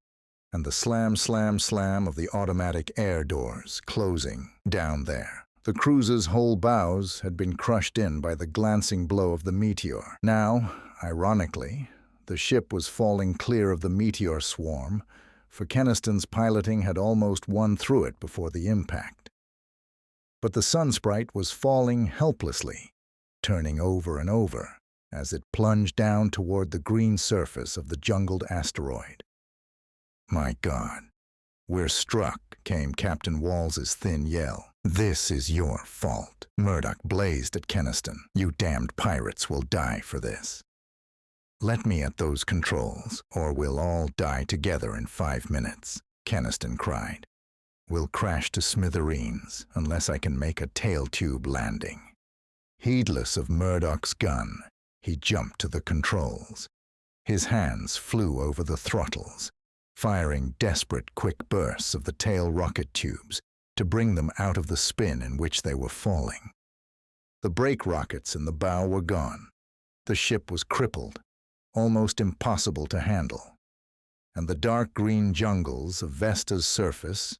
and the slam, slam, slam of the automatic air doors closing down there. The cruiser's whole bows had been crushed in by the glancing blow of the meteor. Now, ironically, the ship was falling clear of the meteor swarm, for Kenniston's piloting had almost won through it before the impact. But the Sunsprite was falling helplessly, turning over and over as it plunged down toward the green surface of the jungled asteroid. "My God, we're struck," came Captain Wals's thin yell. "This is your fault." Murdoch blazed at Kenniston. "You damned pirates will die for this." "Let me at those controls, or we'll all die together in 5 minutes," Kenniston cried. We'll crash to smithereens unless I can make a tail tube landing. Heedless of Murdoch's gun, he jumped to the controls. His hands flew over the throttles, firing desperate quick bursts of the tail rocket tubes to bring them out of the spin in which they were falling. The brake rockets in the bow were gone. The ship was crippled, almost impossible to handle, and the dark green jungles of Vesta's surface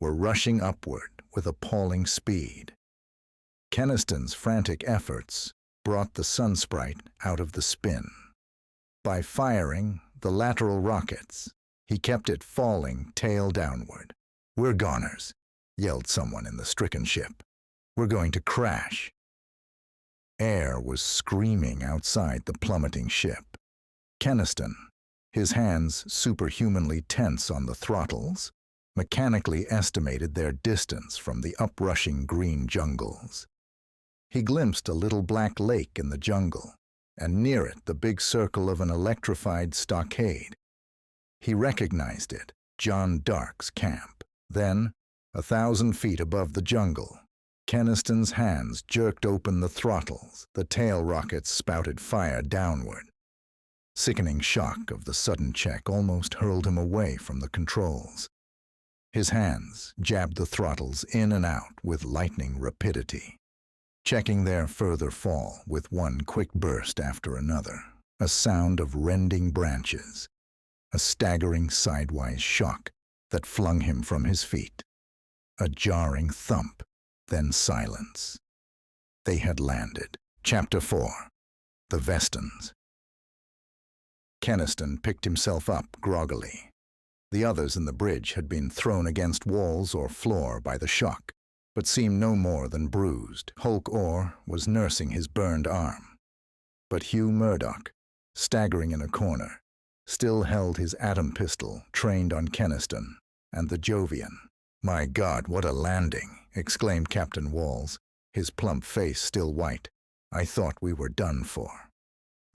were rushing upward with appalling speed. Kenniston's frantic efforts brought the Sunsprite out of the spin. By firing the lateral rockets, he kept it falling tail downward. "We're goners," yelled someone in the stricken ship. "We're going to crash." Air was screaming outside the plummeting ship. Kenniston, his hands superhumanly tense on the throttles, mechanically estimated their distance from the uprushing green jungles. He glimpsed a little black lake in the jungle, and near it the big circle of an electrified stockade. He recognized it, John Dark's camp. Then, 1,000 feet above the jungle, Kenniston's hands jerked open the throttles. The tail rockets spouted fire downward. Sickening shock of the sudden check almost hurled him away from the controls. His hands jabbed the throttles in and out with lightning rapidity, checking their further fall with one quick burst after another. A sound of rending branches, a staggering sidewise shock that flung him from his feet. A jarring thump, then silence. They had landed. Chapter 4. The Vestons. Kenniston picked himself up groggily. The others in the bridge had been thrown against walls or floor by the shock, but seemed no more than bruised. Hulk Orr was nursing his burned arm. But Hugh Murdoch, staggering in a corner, still held his atom pistol trained on Kenniston and the Jovian. "My God, what a landing!" exclaimed Captain Walls, his plump face still white. "I thought we were done for."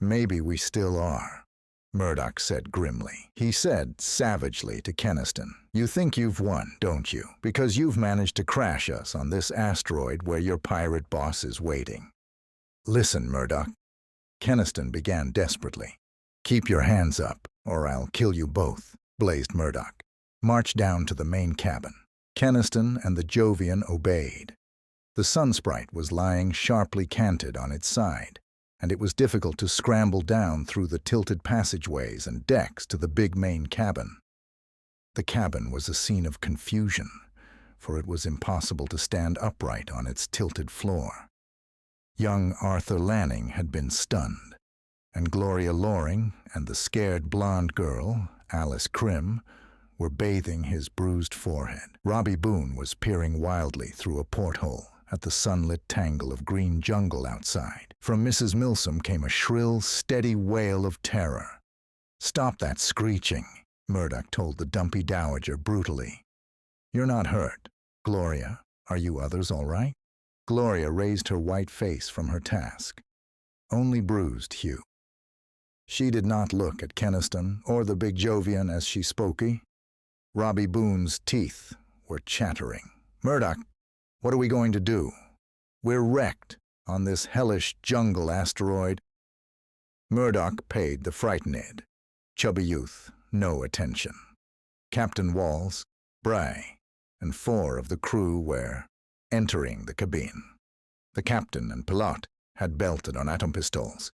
"Maybe we still are," Murdoch said grimly. He said savagely to Kenniston, "You think you've won, don't you? Because you've managed to crash us on this asteroid where your pirate boss is waiting." "Listen, Murdoch," Kenniston began desperately. "Keep your hands up, or I'll kill you both," blazed Murdoch. "March down to the main cabin." Kenniston and the Jovian obeyed. The Sunsprite was lying sharply canted on its side, and it was difficult to scramble down through the tilted passageways and decks to the big main cabin. The cabin was a scene of confusion, for it was impossible to stand upright on its tilted floor. Young Arthur Lanning had been stunned, and Gloria Loring and the scared blonde girl, Alice Krim, were bathing his bruised forehead. Robbie Boone was peering wildly through a porthole at the sunlit tangle of green jungle outside. From Mrs. Milsom came a shrill, steady wail of terror. "Stop that screeching," Murdoch told the dumpy dowager brutally. "You're not hurt. Gloria, are you others all right?" Gloria raised her white face from her task. "Only bruised, Hugh." She did not look at Kenniston or the big Jovian as she spoke. Robbie Boone's teeth were chattering. "Murdoch, what are we going to do? We're wrecked on this hellish jungle asteroid." Murdoch paid the frightened, chubby youth no attention. Captain Walls, Bray, and 4 of the crew were entering the cabine. The captain and pilot had belted on atom pistols.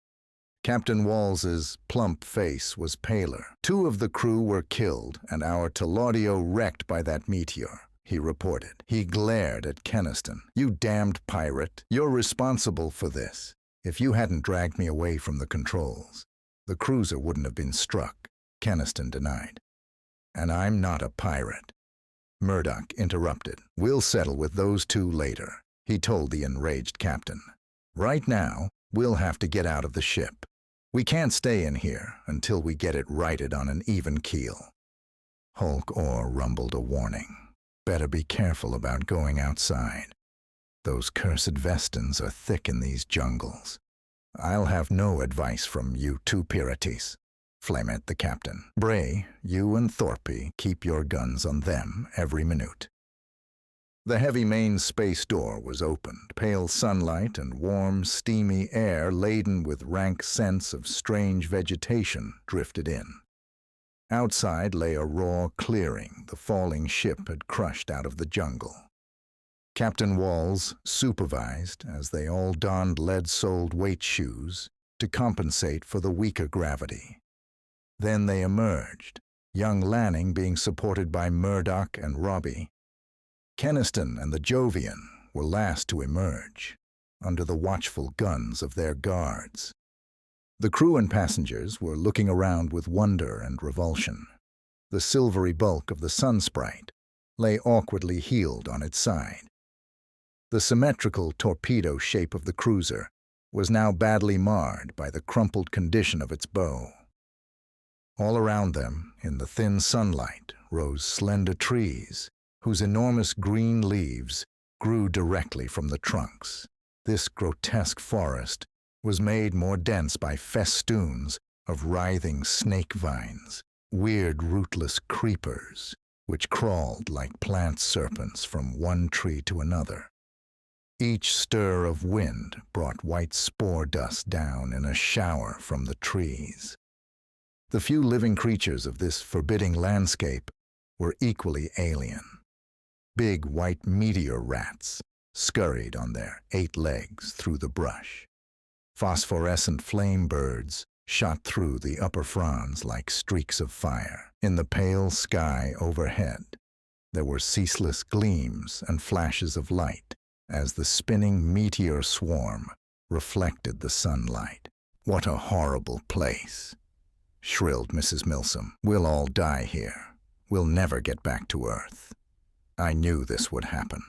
Captain Walls's plump face was paler. 2 of the crew were killed and our Telaudio wrecked by that meteor, he reported. He glared at Kenniston. "You damned pirate. You're responsible for this. If you hadn't dragged me away from the controls, the cruiser wouldn't have been struck," Kenniston denied. "And I'm not a pirate," Murdoch interrupted. "We'll settle with those 2 later," he told the enraged captain. "Right now, we'll have to get out of the ship. We can't stay in here until we get it righted on an even keel." Hulk Orr rumbled a warning. "Better be careful about going outside. Those cursed Vestons are thick in these jungles." "I'll have no advice from you 2 pirates," flamed the captain. "Bray, you and Thorpe keep your guns on them every minute. The heavy main space door was opened. Pale sunlight and warm, steamy air laden with rank scents of strange vegetation drifted in. Outside lay a raw clearing the falling ship had crushed out of the jungle. Captain Walls supervised as they all donned lead-soled weight shoes to compensate for the weaker gravity. Then they emerged, young Lanning being supported by Murdoch and Robbie. Kenniston and the Jovian were last to emerge, under the watchful guns of their guards. The crew and passengers were looking around with wonder and revulsion. The silvery bulk of the sun sprite lay awkwardly heeled on its side. The symmetrical torpedo shape of the cruiser was now badly marred by the crumpled condition of its bow. All around them, in the thin sunlight, rose slender trees, whose enormous green leaves grew directly from the trunks. This grotesque forest was made more dense by festoons of writhing snake vines, weird rootless creepers, which crawled like plant serpents from one tree to another. Each stir of wind brought white spore dust down in a shower from the trees. The few living creatures of this forbidding landscape were equally alien. Big white meteor rats scurried on their 8 legs through the brush. Phosphorescent flame birds shot through the upper fronds like streaks of fire. In the pale sky overhead, there were ceaseless gleams and flashes of light as the spinning meteor swarm reflected the sunlight. "What a horrible place," shrilled Mrs. Milsom. "We'll all die here. We'll never get back to Earth. I knew this would happen.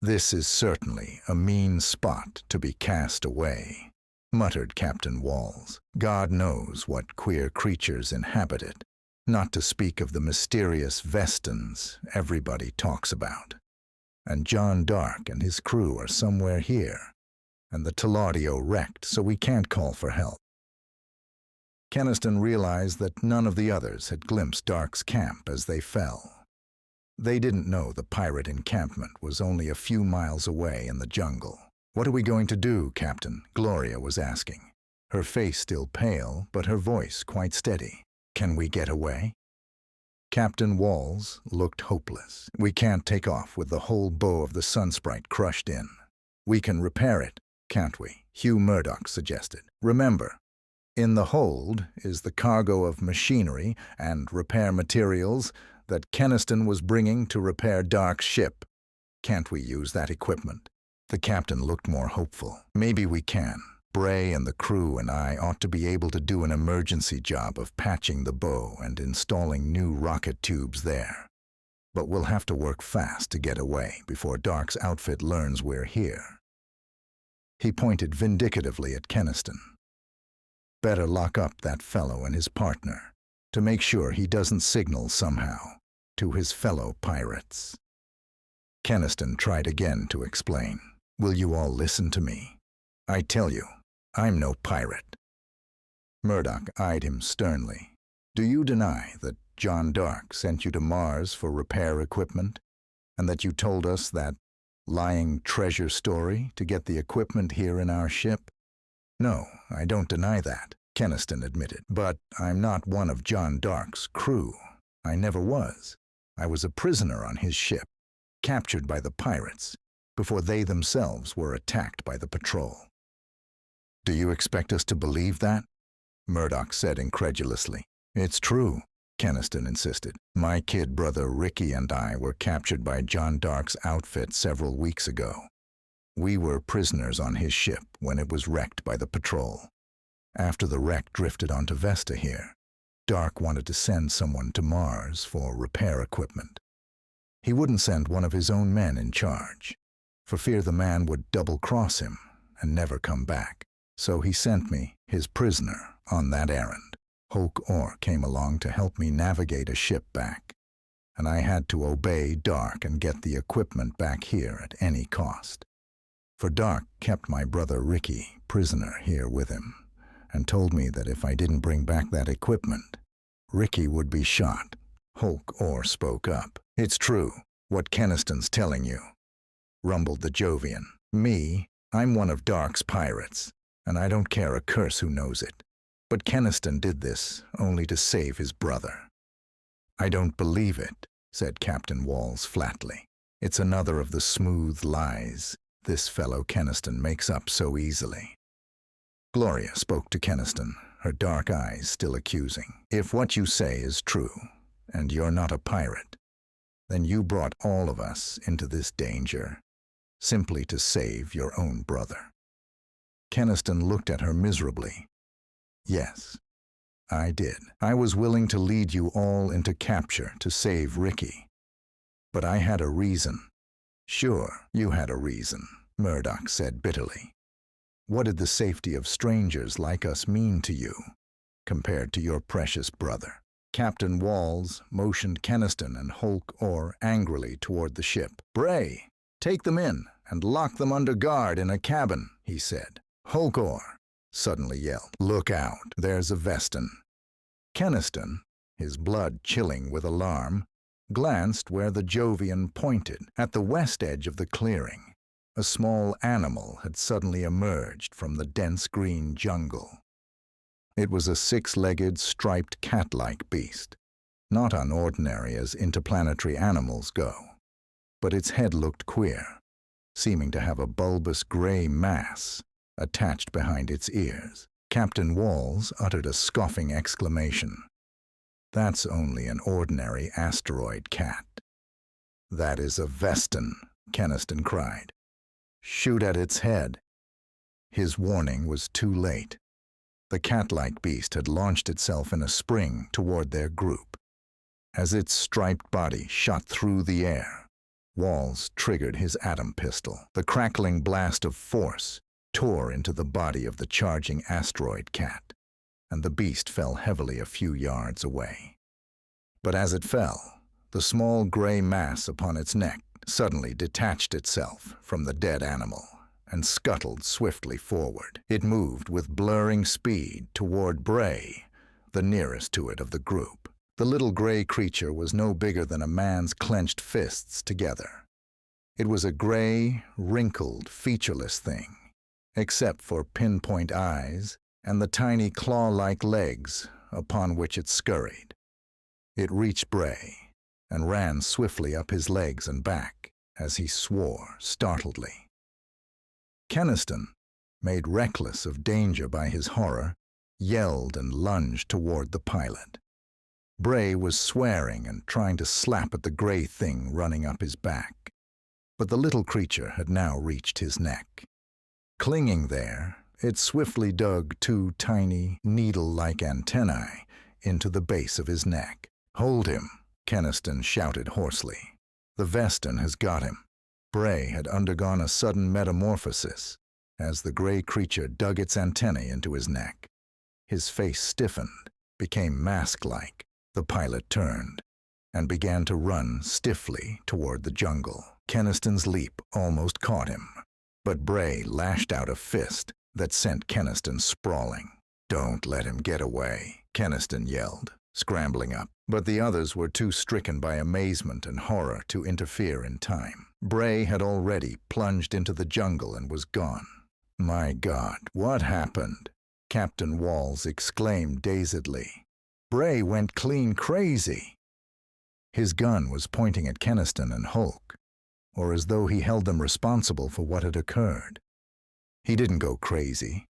This is certainly a mean spot to be cast away," muttered Captain Walls. "God knows what queer creatures inhabit it, not to speak of the mysterious Vestons everybody talks about. And John Dark and his crew are somewhere here, and the Tellaudio wrecked, so we can't call for help." Kenniston realized that none of the others had glimpsed Dark's camp as they fell. They didn't know the pirate encampment was only a few miles away in the jungle. "What are we going to do, Captain?" Gloria was asking, her face still pale, but her voice quite steady. "Can we get away?" Captain Walls looked hopeless. "We can't take off with the whole bow of the Sunsprite crushed in. We can repair it, can't we?" Hugh Murdoch suggested. "Remember, in the hold is the cargo of machinery and repair materials that Kenniston was bringing to repair Dark's ship. Can't we use that equipment?" The captain looked more hopeful. "Maybe we can. Bray and the crew and I ought to be able to do an emergency job of patching the bow and installing new rocket tubes there. But we'll have to work fast to get away before Dark's outfit learns we're here." He pointed vindicatively at Kenniston. "Better lock up that fellow and his partner to make sure he doesn't signal somehow to his fellow pirates." Kenniston tried again to explain. "Will you all listen to me? I tell you, I'm no pirate." Murdoch eyed him sternly. "Do you deny that John Dark sent you to Mars for repair equipment, and that you told us that lying treasure story to get the equipment here in our ship?" "No, I don't deny that," Kenniston admitted. "But I'm not one of John Dark's crew. I never was. I was a prisoner on his ship, captured by the pirates, before they themselves were attacked by the patrol." "Do you expect us to believe that?" Murdoch said incredulously. "It's true," Kenniston insisted. "My kid brother Ricky and I were captured by John Dark's outfit several weeks ago. We were prisoners on his ship when it was wrecked by the patrol. After the wreck drifted onto Vesta here, Dark wanted to send someone to Mars for repair equipment. He wouldn't send one of his own men in charge, for fear the man would double-cross him and never come back. So he sent me, his prisoner, on that errand. Hoke Orr came along to help me navigate a ship back, and I had to obey Dark and get the equipment back here at any cost. For Dark kept my brother Ricky prisoner here with him, and told me that if I didn't bring back that equipment, Ricky would be shot." Hoke Orr spoke up. "It's true, what Kenniston's telling you. rumbled the Jovian. Me, I'm one of Dark's pirates, and I don't care a curse who knows it. But Kenniston did this only to save his brother. I don't believe it, said Captain Walls flatly. It's another of the smooth lies this fellow Kenniston makes up so easily. Gloria spoke to Kenniston, her dark eyes still accusing. If what you say is true, and you're not a pirate, then you brought all of us into this danger simply to save your own brother. Kenniston looked at her miserably. Yes, I did. I was willing to lead you all into capture to save Ricky. But I had a reason. Sure, you had a reason, Murdoch said bitterly. What did the safety of strangers like us mean to you, compared to your precious brother? Captain Walls motioned Kenniston and Hulk Orr angrily toward the ship. Bray, take them in and lock them under guard in a cabin, he said. Hulk Orr suddenly yelled. Look out, there's a Veston. Kenniston, his blood chilling with alarm, glanced where the Jovian pointed. At the west edge of the clearing, a small animal had suddenly emerged from the dense green jungle. It was a six-legged, striped cat-like beast, not unordinary as interplanetary animals go. But its head looked queer, seeming to have a bulbous gray mass attached behind its ears. Captain Walls uttered a scoffing exclamation. That's only an ordinary asteroid cat. That is a Veston, Kenniston cried. Shoot at its head. His warning was too late. The cat-like beast had launched itself in a spring toward their group. As its striped body shot through the air, Walls triggered his atom pistol. The crackling blast of force tore into the body of the charging asteroid cat, and the beast fell heavily a few yards away. But as it fell, the small gray mass upon its neck suddenly detached itself from the dead animal and scuttled swiftly forward. It moved with blurring speed toward Bray, the nearest to it of the group. The little gray creature was no bigger than a man's clenched fists together. It was a gray, wrinkled, featureless thing, except for pinpoint eyes and the tiny claw-like legs upon which it scurried. It reached Bray and ran swiftly up his legs and back as he swore startledly. Kenniston, made reckless of danger by his horror, yelled and lunged toward the pilot. Bray was swearing and trying to slap at the gray thing running up his back, but the little creature had now reached his neck. Clinging there, it swiftly dug two tiny, needle-like antennae into the base of his neck. Hold him, Kenniston shouted hoarsely. The Veston has got him. Bray had undergone a sudden metamorphosis as the gray creature dug its antennae into his neck. His face stiffened, became mask-like. The pilot turned and began to run stiffly toward the jungle. Kenniston's leap almost caught him, but Bray lashed out a fist that sent Kenniston sprawling. Don't let him get away, Kenniston yelled, scrambling up. But the others were too stricken by amazement and horror to interfere in time. Bray had already plunged into the jungle and was gone. My God, what happened? Captain Walls exclaimed dazedly. Bray went clean crazy. His gun was pointing at Kenniston and Hulk, or as though he held them responsible for what had occurred. He didn't go crazy,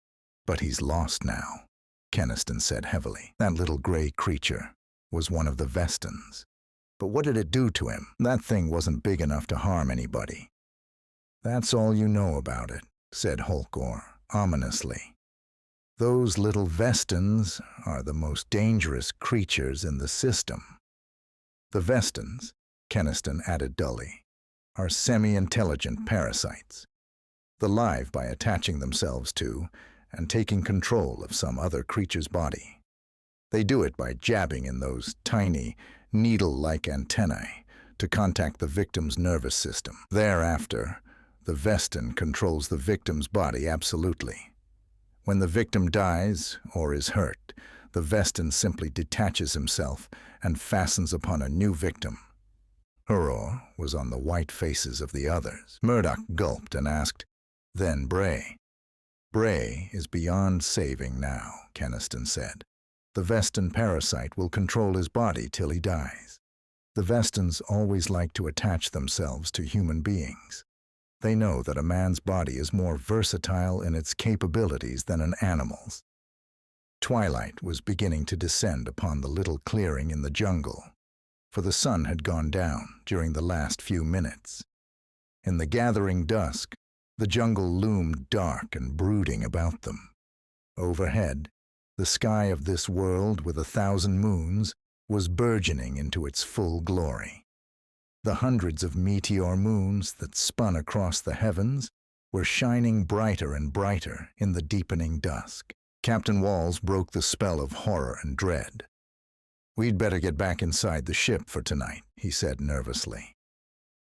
but he's lost now, Kenniston said heavily. That little gray creature was one of the Vestons. But what did it do to him? That thing wasn't big enough to harm anybody. That's all you know about it, said Hulk Orr ominously. Those little Vestons are the most dangerous creatures in the system. The Vestons, Kenniston added dully, are semi-intelligent parasites. The live by attaching themselves to and taking control of some other creature's body. They do it by jabbing in those tiny, needle-like antennae to contact the victim's nervous system. Thereafter, the Veston controls the victim's body absolutely. When the victim dies or is hurt, the Veston simply detaches himself and fastens upon a new victim. Furor was on the white faces of the others. Murdoch gulped and asked, "Then Bray?" "Bray is beyond saving now," Kenniston said. "The Veston parasite will control his body till he dies. The Vestons always like to attach themselves to human beings. They know that a man's body is more versatile in its capabilities than an animal's." Twilight was beginning to descend upon the little clearing in the jungle, for the sun had gone down during the last few minutes. In the gathering dusk, the jungle loomed dark and brooding about them. Overhead, the sky of this world with 1,000 moons was burgeoning into its full glory. The hundreds of meteor moons that spun across the heavens were shining brighter and brighter in the deepening dusk. Captain Walls broke the spell of horror and dread. "We'd better get back inside the ship for tonight," he said nervously.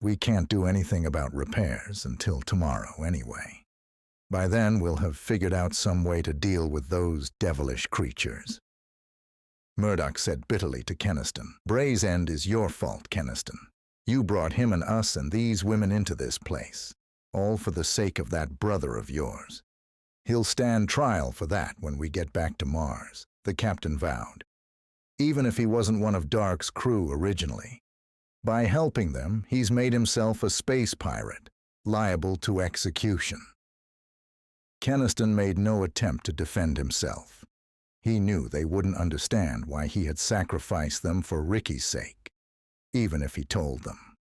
"We can't do anything about repairs until tomorrow anyway. By then we'll have figured out some way to deal with those devilish creatures." Murdoch said bitterly to Kenniston, "Bray's end is your fault, Kenniston. You brought him and us and these women into this place, all for the sake of that brother of yours. He'll stand trial for that when we get back to Mars," the captain vowed. "Even if he wasn't one of Dark's crew originally. By helping them, he's made himself a space pirate, liable to execution." Kenniston made no attempt to defend himself. He knew they wouldn't understand why he had sacrificed them for Ricky's sake, even if he told them.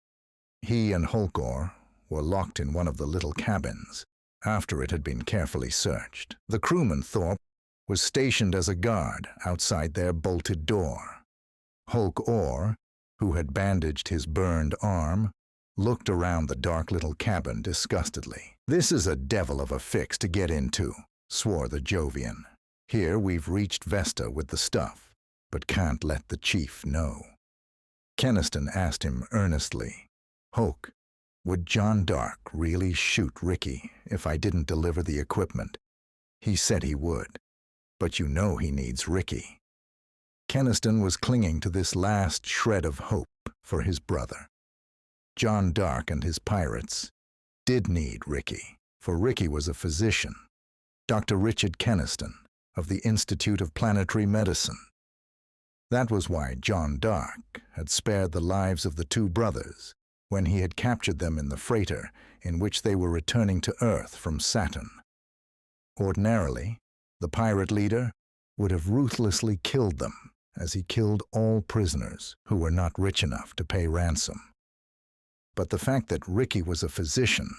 He and Holkor were locked in one of the little cabins after it had been carefully searched. The crewman, Thorpe, was stationed as a guard outside their bolted door. Holkor, who had bandaged his burned arm, looked around the dark little cabin disgustedly. "This is a devil of a fix to get into," swore the Jovian. "Here we've reached Vesta with the stuff, but can't let the chief know." Kenniston asked him earnestly, "Hoke, would John Dark really shoot Ricky if I didn't deliver the equipment?" "He said he would, but you know he needs Ricky." Kenniston was clinging to this last shred of hope for his brother. John Dark and his pirates did need Ricky, for Ricky was a physician, Dr. Richard Kenniston of the Institute of Planetary Medicine. That was why John Dark had spared the lives of the two brothers when he had captured them in the freighter in which they were returning to Earth from Saturn. Ordinarily, the pirate leader would have ruthlessly killed them, as he killed all prisoners who were not rich enough to pay ransom. But the fact that Ricky was a physician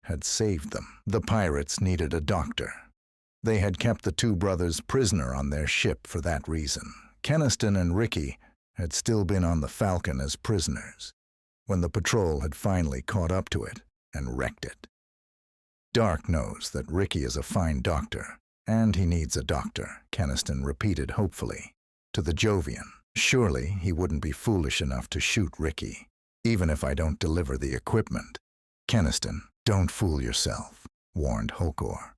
had saved them. The pirates needed a doctor. They had kept the two brothers prisoner on their ship for that reason. Kenniston and Ricky had still been on the Falcon as prisoners when the patrol had finally caught up to it and wrecked it. Dark knows that Ricky is a fine doctor, and he needs a doctor, Kenniston repeated hopefully to the Jovian. "Surely he wouldn't be foolish enough to shoot Ricky, even if I don't deliver the equipment." "Kenniston, don't fool yourself," warned Holkor.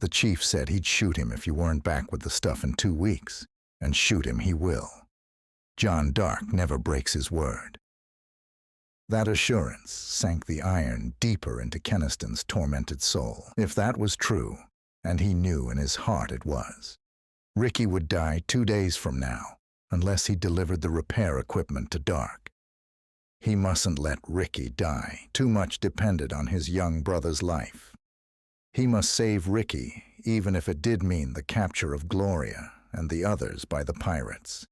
"The chief said he'd shoot him if you weren't back with the stuff in 2 weeks, and shoot him he will. John Dark never breaks his word." That assurance sank the iron deeper into Kenniston's tormented soul. If that was true, and he knew in his heart it was, Ricky would die 2 days from now unless he delivered the repair equipment to Dark. He mustn't let Ricky die. Too much depended on his young brother's life. He must save Ricky, even if it did mean the capture of Gloria and the others by the pirates.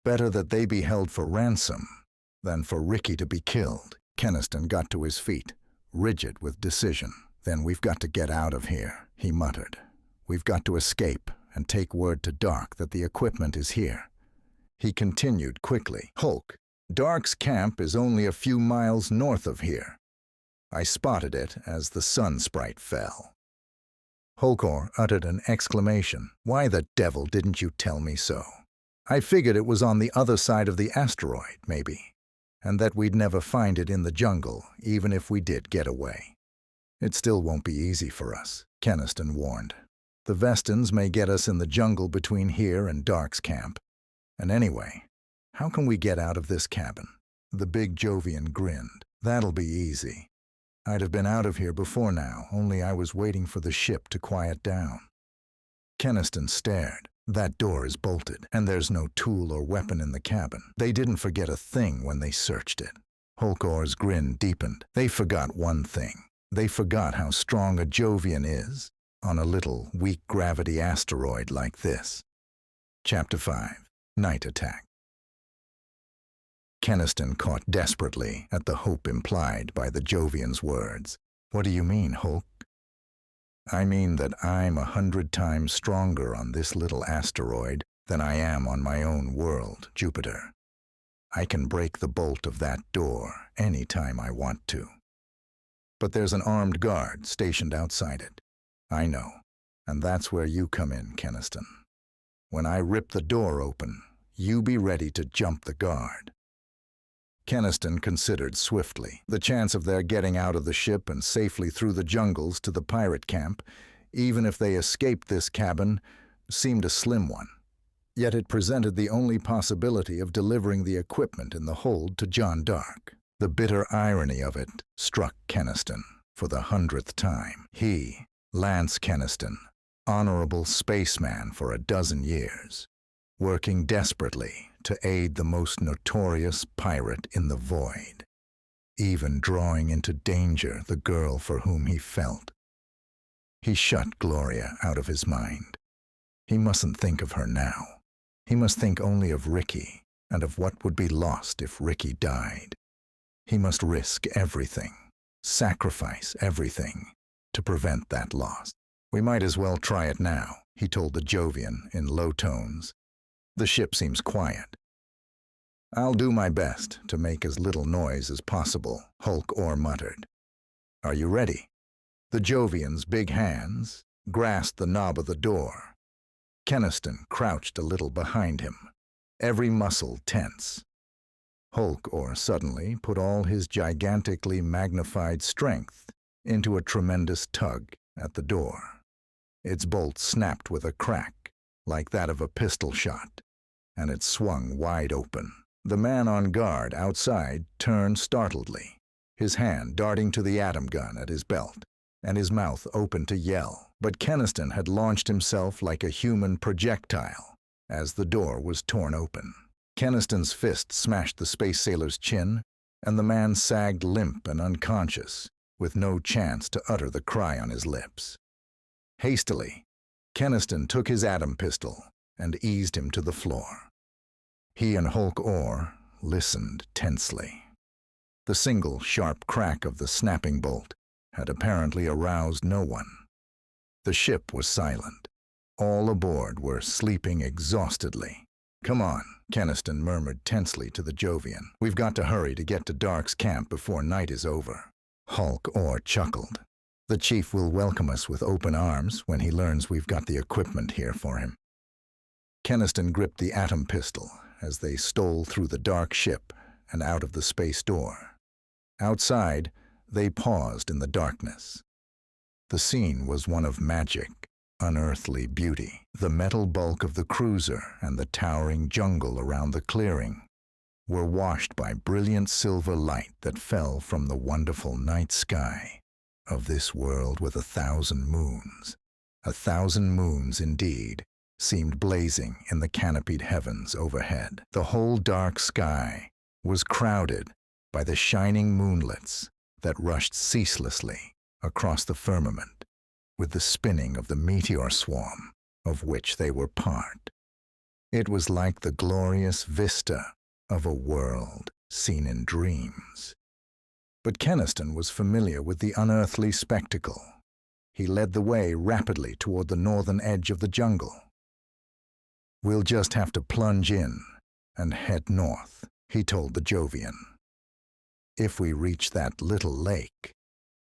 Better that they be held for ransom than for Ricky to be killed. Kenniston got to his feet, rigid with decision. "Then we've got to get out of here," he muttered. "We've got to escape and take word to Dark that the equipment is here." He continued quickly, "Hulk, Dark's camp is only a few miles north of here. I spotted it as the sun sprite fell." Holkor uttered an exclamation. "Why the devil didn't you tell me so? I figured it was on the other side of the asteroid, maybe, and that we'd never find it in the jungle, even if we did get away." "It still won't be easy for us," Kenniston warned. "The Vestons may get us in the jungle between here and Dark's camp. And anyway, how can we get out of this cabin? The big Jovian grinned. "That'll be easy. I'd have been out of here before now, only I was waiting for the ship to quiet down." Kenniston stared. "That door is bolted, and there's no tool or weapon in the cabin. They didn't forget a thing when they searched it." Holkor's grin deepened. "They forgot one thing. They forgot how strong a Jovian is on a little, weak-gravity asteroid like this." Chapter 5. Night Attack. Kenniston caught desperately at the hope implied by the Jovian's words. "What do you mean, Hulk?" "I mean that I'm 100 times stronger on this little asteroid than I am on my own world, Jupiter. I can break the bolt of that door any time I want to. But there's an armed guard stationed outside it." "I know, and that's where you come in, Kenniston. When I rip the door open, you be ready to jump the guard." Kenniston considered swiftly. The chance of their getting out of the ship and safely through the jungles to the pirate camp, even if they escaped this cabin, seemed a slim one. Yet it presented the only possibility of delivering the equipment in the hold to John Dark. The bitter irony of it struck Kenniston for the 100th time. He, Lance Kenniston, honorable spaceman for a dozen years, working desperately to aid the most notorious pirate in the void, even drawing into danger the girl for whom he felt. He shut Gloria out of his mind. He mustn't think of her now. He must think only of Ricky and of what would be lost if Ricky died. He must risk everything, sacrifice everything, to prevent that loss. "We might as well try it now," he told the Jovian in low tones. "The ship seems quiet." "I'll do my best to make as little noise as possible," Holkor muttered. "Are you ready?" The Jovian's big hands grasped the knob of the door. Kenniston crouched a little behind him, every muscle tense. Holkor suddenly put all his gigantically magnified strength into a tremendous tug at the door. Its bolt snapped with a crack, like that of a pistol shot, and it swung wide open. The man on guard outside turned startledly, his hand darting to the atom gun at his belt, and his mouth open to yell. But Kenniston had launched himself like a human projectile as the door was torn open. Kenniston's fist smashed the space sailor's chin, and the man sagged limp and unconscious, with no chance to utter the cry on his lips. Hastily, Kenniston took his atom pistol and eased him to the floor. He and Holkor listened tensely. The single sharp crack of the snapping bolt had apparently aroused no one. The ship was silent. All aboard were sleeping exhaustedly. "Come on," Kenniston murmured tensely to the Jovian. "We've got to hurry to get to Dark's camp before night is over." Holkor chuckled. "The chief will welcome us with open arms when he learns we've got the equipment here for him." Kenniston gripped the atom pistol as they stole through the dark ship and out of the space door. Outside, they paused in the darkness. The scene was one of magic, unearthly beauty. The metal bulk of the cruiser and the towering jungle around the clearing were washed by brilliant silver light that fell from the wonderful night sky of this world with 1,000 moons. 1,000 moons, indeed, seemed blazing in the canopied heavens overhead. The whole dark sky was crowded by the shining moonlets that rushed ceaselessly across the firmament with the spinning of the meteor swarm of which they were part. It was like the glorious vista of a world seen in dreams. But Kenniston was familiar with the unearthly spectacle. He led the way rapidly toward the northern edge of the jungle. "We'll just have to plunge in and head north," he told the Jovian. "If we reach that little lake,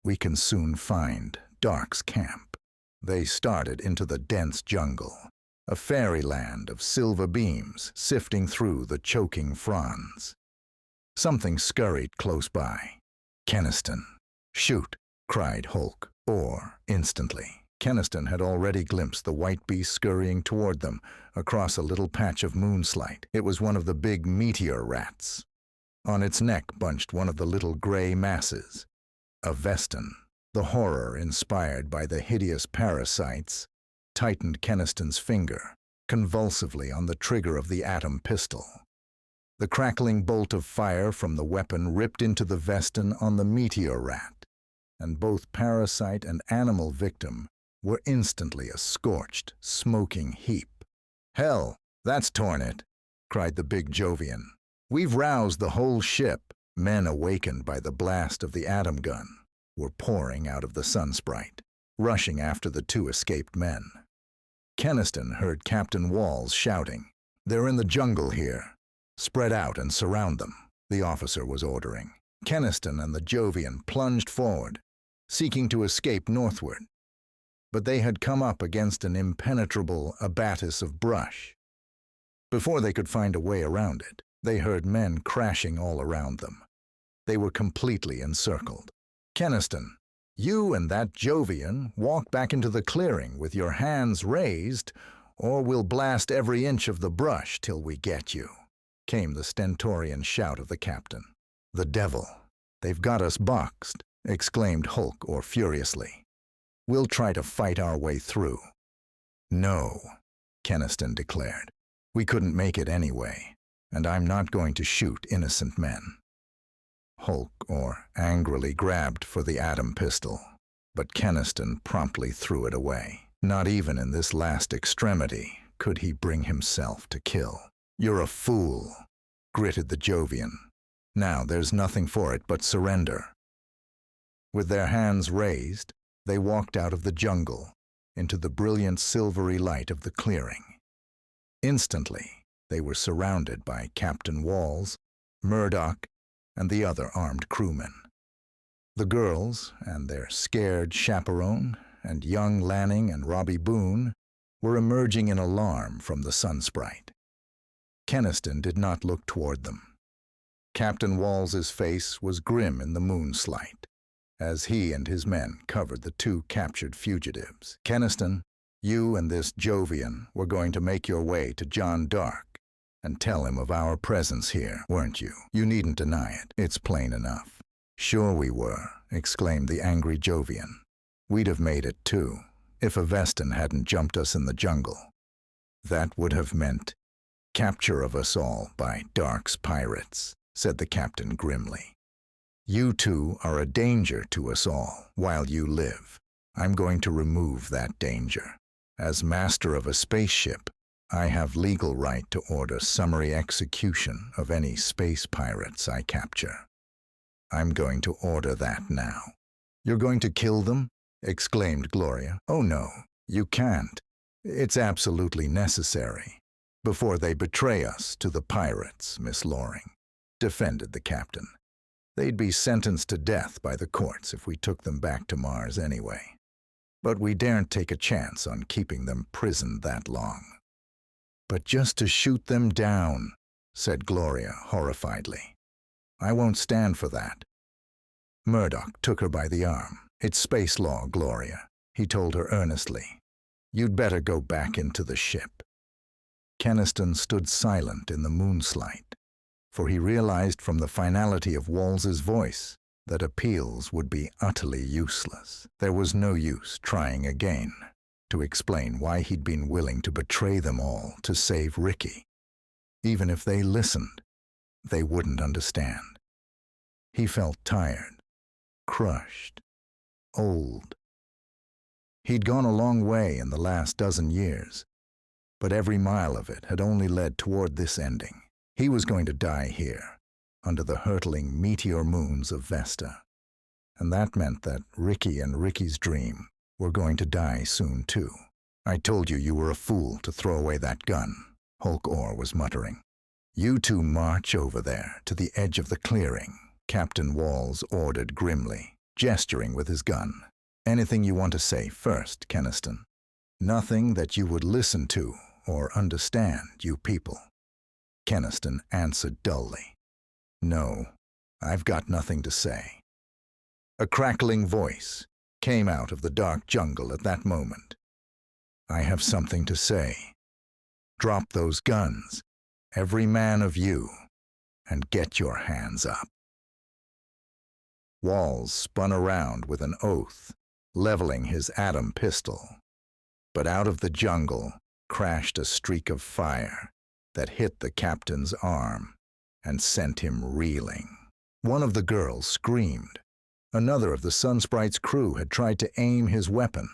we can soon find Dark's camp." They started into the dense jungle, a fairyland of silver beams sifting through the choking fronds. Something scurried close by. "Kenniston, shoot!" cried Holkor instantly. Kenniston had already glimpsed the white beast scurrying toward them across a little patch of moonslide. It was one of the big meteor rats. On its neck bunched one of the little gray masses, a Veston. The horror inspired by the hideous parasites tightened Kenniston's finger convulsively on the trigger of the atom pistol. The crackling bolt of fire from the weapon ripped into the Veston on the meteor rat, and both parasite and animal victim were instantly a scorched, smoking heap. "Hell, that's torn it," cried the big Jovian. "We've roused the whole ship." Men awakened by the blast of the atom gun were pouring out of the sunsprite, rushing after the two escaped men. Kenniston heard Captain Walls shouting, "They're in the jungle here. Spread out and surround them," the officer was ordering. Kenniston and the Jovian plunged forward, seeking to escape northward. But they had come up against an impenetrable abatis of brush. Before they could find a way around it, they heard men crashing all around them. They were completely encircled. "Kenniston, you and that Jovian walk back into the clearing with your hands raised, or we'll blast every inch of the brush till we get you," came the stentorian shout of the captain. "The devil! They've got us boxed," exclaimed Hulk furiously. "We'll try to fight our way through." "No," Kenniston declared. "We couldn't make it anyway, and I'm not going to shoot innocent men." Hulk angrily grabbed for the atom pistol, but Kenniston promptly threw it away. Not even in this last extremity could he bring himself to kill. "You're a fool," gritted the Jovian. "Now there's nothing for it but surrender." With their hands raised, they walked out of the jungle into the brilliant silvery light of the clearing. Instantly, they were surrounded by Captain Walls, Murdoch, and the other armed crewmen. The girls and their scared chaperone and young Lanning and Robbie Boone were emerging in alarm from the sunsprite. Kenniston did not look toward them. Captain Walls's face was grim in the moonslight as he and his men covered the two captured fugitives. "Kenniston, you and this Jovian were going to make your way to John Dark and tell him of our presence here, weren't you? You needn't deny it. It's plain enough." "Sure we were," exclaimed the angry Jovian. "We'd have made it too, if a Veston hadn't jumped us in the jungle. That would have meant capture of us all by Dark's pirates," said the captain grimly. "You two are a danger to us all while you live. I'm going to remove that danger. As master of a spaceship, I have legal right to order summary execution of any space pirates I capture. I'm going to order that now." "You're going to kill them?" exclaimed Gloria. "Oh no, you can't. It's absolutely necessary. Before they betray us to the pirates, Miss Loring," defended the captain. "They'd be sentenced to death by the courts if we took them back to Mars anyway. But we daren't take a chance on keeping them prisoned that long." "But just to shoot them down," said Gloria horrifiedly. "I won't stand for that." Murdoch took her by the arm. "It's space law, Gloria," he told her earnestly. "You'd better go back into the ship." Kenniston stood silent in the moonslight, for he realized from the finality of Walls's voice that appeals would be utterly useless. There was no use trying again to explain why he'd been willing to betray them all to save Ricky. Even if they listened, they wouldn't understand. He felt tired, crushed, old. He'd gone a long way in the last dozen years, but every mile of it had only led toward this ending. He was going to die here, under the hurtling meteor moons of Vesta. And that meant that Ricky and Ricky's dream were going to die soon too. "I told you you were a fool to throw away that gun," Hulk was muttering. "You two march over there to the edge of the clearing," Captain Walls ordered grimly, gesturing with his gun. "Anything you want to say first, Kenniston?" "Nothing that you would listen to or understand, you people," Kenniston answered dully. "No, I've got nothing to say." A crackling voice came out of the dark jungle at that moment. "I have something to say. Drop those guns, every man of you. and get your hands up." Walls spun around with an oath, leveling his atom pistol. But out of the jungle crashed a streak of fire that hit the captain's arm and sent him reeling. One of the girls screamed. Another of the Sunsprite's crew had tried to aim his weapon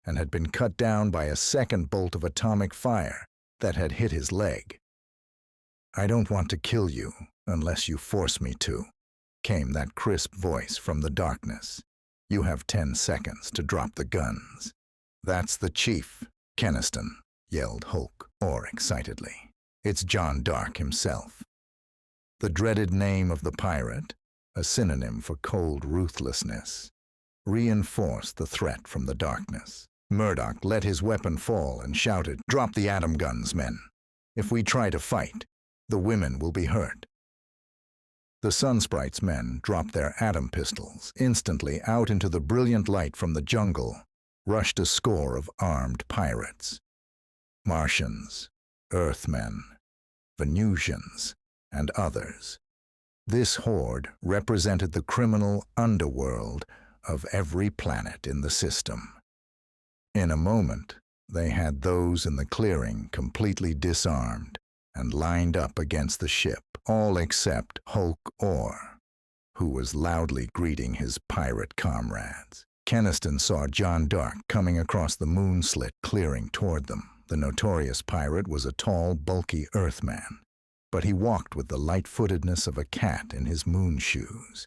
and had been cut down by a second bolt of atomic fire that had hit his leg. "I don't want to kill you unless you force me to," came that crisp voice from the darkness. "You have 10 seconds to drop the guns." "That's the chief, Kenniston," yelled Hulk, excitedly. "It's John Dark himself." The dreaded name of the pirate, a synonym for cold ruthlessness, reinforced the threat from the darkness. Murdoch let his weapon fall and shouted, "Drop the atom guns, men. If we try to fight, the women will be hurt." The Sunsprite's men dropped their atom pistols. Instantly, out into the brilliant light from the jungle, rushed a score of armed pirates. Martians, Earthmen, Venusians, and others. This horde represented the criminal underworld of every planet in the system. In a moment, they had those in the clearing completely disarmed and lined up against the ship, all except Hulk Orr, who was loudly greeting his pirate comrades. Kenniston saw John Dark coming across the moon-slit clearing toward them. The notorious pirate was a tall, bulky Earthman, but he walked with the light-footedness of a cat in his moon shoes.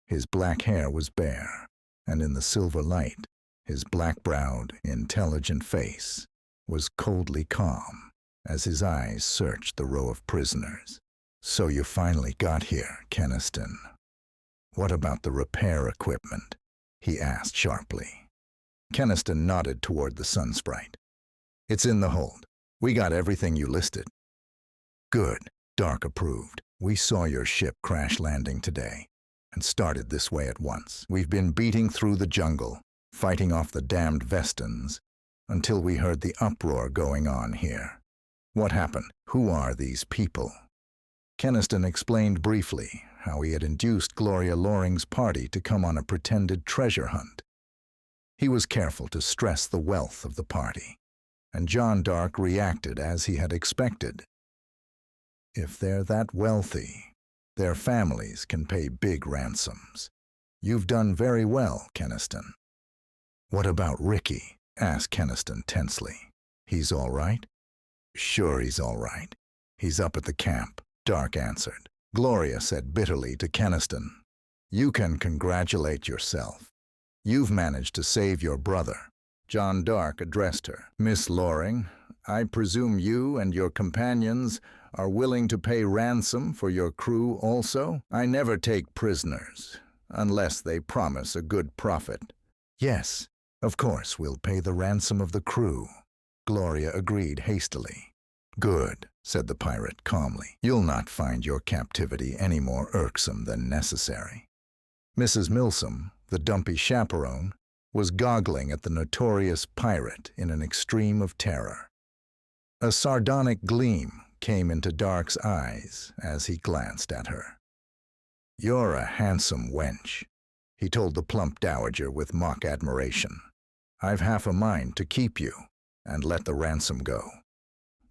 His black hair was bare, and in the silver light, his black-browed, intelligent face was coldly calm as his eyes searched the row of prisoners. "So you finally got here, Kenniston. What about the repair equipment?" he asked sharply. Kenniston nodded toward the Sunsprite. "It's in the hold. We got everything you listed." "Good," Dark approved. "We saw your ship crash landing today and started this way at once. We've been beating through the jungle, fighting off the damned Vestans, until we heard the uproar going on here. What happened? Who are these people?" Kenniston explained briefly how he had induced Gloria Loring's party to come on a pretended treasure hunt. He was careful to stress the wealth of the party, and John Dark reacted as he had expected. If they're that wealthy, their families can pay big ransoms. You've done very well, Kenniston. "What about Ricky?" asked Kenniston tensely. "He's all right?" "Sure he's all right. He's up at the camp," Dark answered. Gloria said bitterly to Kenniston, "You can congratulate yourself. You've managed to save your brother." John Dark addressed her. "Miss Loring, I presume you and your companions are willing to pay ransom for your crew also? I never take prisoners, unless they promise a good profit." "Yes, of course we'll pay the ransom of the crew," Gloria agreed hastily. "Good," said the pirate calmly. "You'll not find your captivity any more irksome than necessary." Mrs. Milsom, the dumpy chaperone, was goggling at the notorious pirate in an extreme of terror. A sardonic gleam came into Dark's eyes as he glanced at her. "You're a handsome wench," he told the plump dowager with mock admiration. "I've half a mind to keep you and let the ransom go."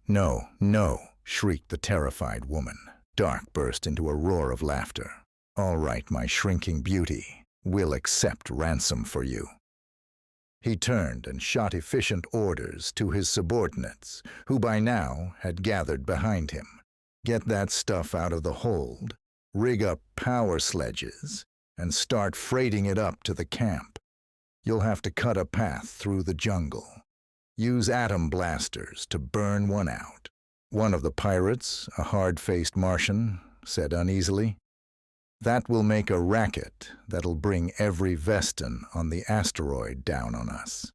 "No, no," shrieked the terrified woman. Dark burst into a roar of laughter. "All right, my shrinking beauty, we'll accept ransom for you." He turned and shot efficient orders to his subordinates, who by now had gathered behind him. "Get that stuff out of the hold, rig up power sledges, and start freighting it up to the camp. You'll have to cut a path through the jungle. Use atom blasters to burn one out." One of the pirates, a hard-faced Martian, said uneasily, "That will make a racket that'll bring every Vestan on the asteroid down on us."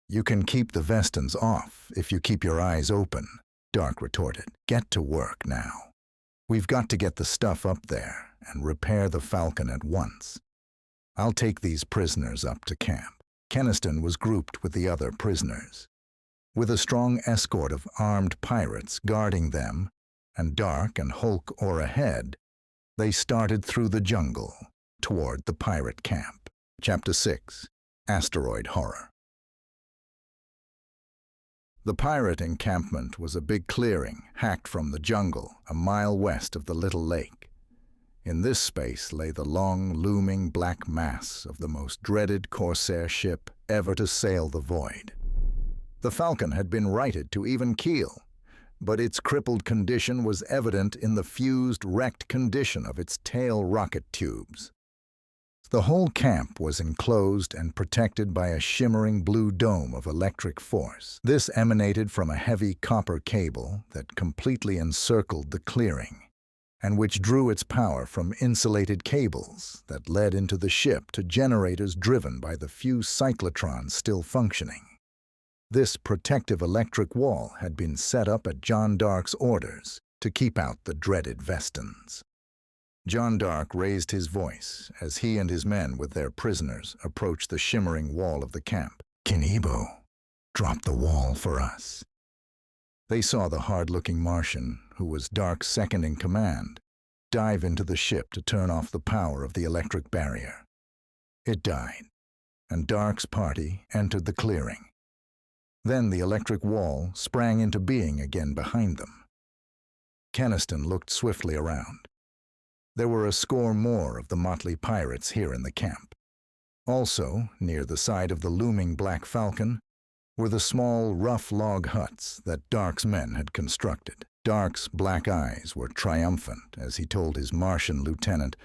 "You can keep the Vestans off if you keep your eyes open," Dark retorted. "Get to work now. We've got to get the stuff up there and repair the Falcon at once. I'll take these prisoners up to camp." Kenniston was grouped with the other prisoners. With a strong escort of armed pirates guarding them and Dark and Hulk or ahead, they started through the jungle toward the pirate camp. Chapter 6. Asteroid Horror. The pirate encampment was a big clearing hacked from the jungle a mile west of the little lake. In this space lay the long, looming black mass of the most dreaded corsair ship ever to sail the void. The Falcon had been righted to even keel, but its crippled condition was evident in the fused, wrecked condition of its tail rocket tubes. The whole camp was enclosed and protected by a shimmering blue dome of electric force. This emanated from a heavy copper cable that completely encircled the clearing, and which drew its power from insulated cables that led into the ship to generators driven by the few cyclotrons still functioning. This protective electric wall had been set up at John Dark's orders to keep out the dreaded Vestans. John Dark raised his voice as he and his men with their prisoners approached the shimmering wall of the camp. "Kinibo, drop the wall for us." They saw the hard-looking Martian, who was Dark's second in command, dive into the ship to turn off the power of the electric barrier. It died, and Dark's party entered the clearing. Then the electric wall sprang into being again behind them. Kenniston looked swiftly around. There were a score more of the motley pirates here in the camp. Also, near the side of the looming Black Falcon, were the small, rough log huts that Dark's men had constructed. Dark's black eyes were triumphant as he told his Martian lieutenant,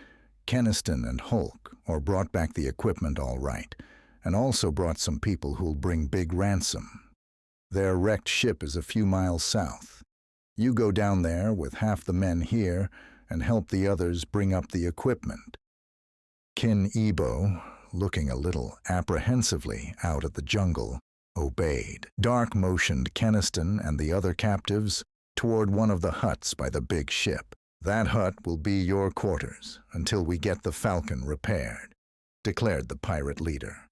"Kenniston and Hulk brought back the equipment all right, and also brought some people who'll bring big ransom. Their wrecked ship is a few miles south. You go down there with half the men here and help the others bring up the equipment." Kinibo, looking a little apprehensively out at the jungle, obeyed. Dark motioned Kenniston and the other captives toward one of the huts by the big ship. "That hut will be your quarters until we get the Falcon repaired," declared the pirate leader.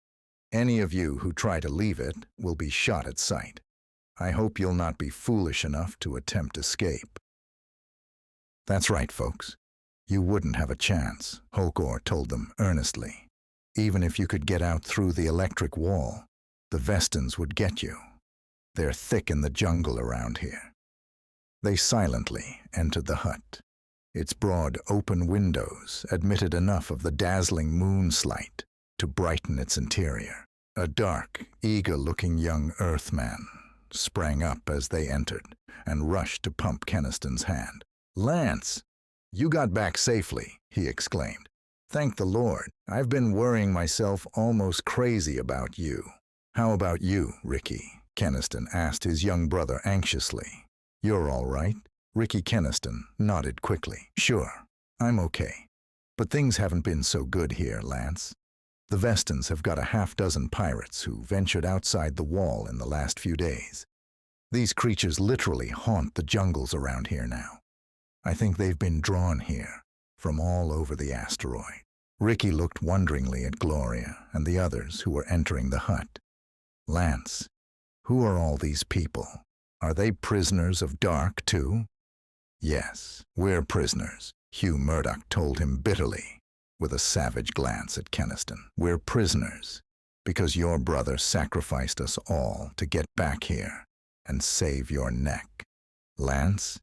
"Any of you who try to leave it will be shot at sight. I hope you'll not be foolish enough to attempt escape." "That's right, folks. You wouldn't have a chance," Hokor told them earnestly. "Even if you could get out through the electric wall, the Vestans would get you. They're thick in the jungle around here." They silently entered the hut. Its broad, open windows admitted enough of the dazzling moonlight to brighten its interior. A dark, eager-looking young Earthman sprang up as they entered and rushed to pump Kenniston's hand. "Lance, you got back safely," he exclaimed. "Thank the Lord. I've been worrying myself almost crazy about you." "How about you, Ricky?" Kenniston asked his young brother anxiously. "You're all right?" Ricky Kenniston nodded quickly. "Sure, I'm okay. But things haven't been so good here, Lance. The Vestans have got a half-dozen pirates who ventured outside the wall in the last few days. These creatures literally haunt the jungles around here now. I think they've been drawn here from all over the asteroid." Ricky looked wonderingly at Gloria and the others who were entering the hut. "Lance, who are all these people? Are they prisoners of Dark, too?" "Yes, we're prisoners," Hugh Murdoch told him bitterly, with a savage glance at Kenniston. "We're prisoners because your brother sacrificed us all to get back here and save your neck." "Lance,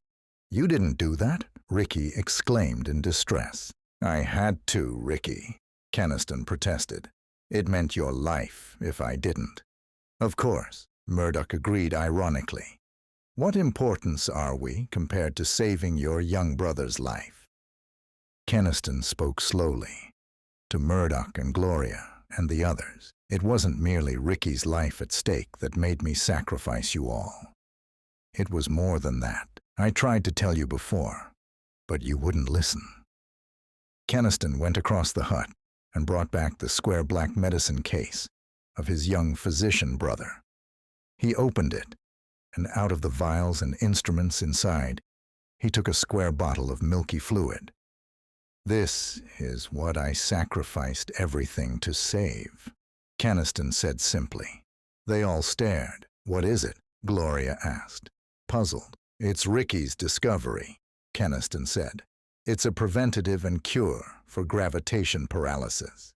you didn't do that," Ricky exclaimed in distress. "I had to, Ricky," Kenniston protested. "It meant your life if I didn't." "Of course," Murdoch agreed ironically. "What importance are we compared to saving your young brother's life?" Kenniston spoke slowly. To Murdoch and Gloria and the others, "It wasn't merely Ricky's life at stake that made me sacrifice you all. It was more than that. I tried to tell you before, but you wouldn't listen." Kenniston went across the hut and brought back the square black medicine case of his young physician brother. He opened it, and out of the vials and instruments inside, he took a square bottle of milky fluid. "This is what I sacrificed everything to save," Kenniston said simply. They all stared. "What is it?" Gloria asked, puzzled. "It's Ricky's discovery," Kenniston said. It's a preventative and cure for gravitation paralysis.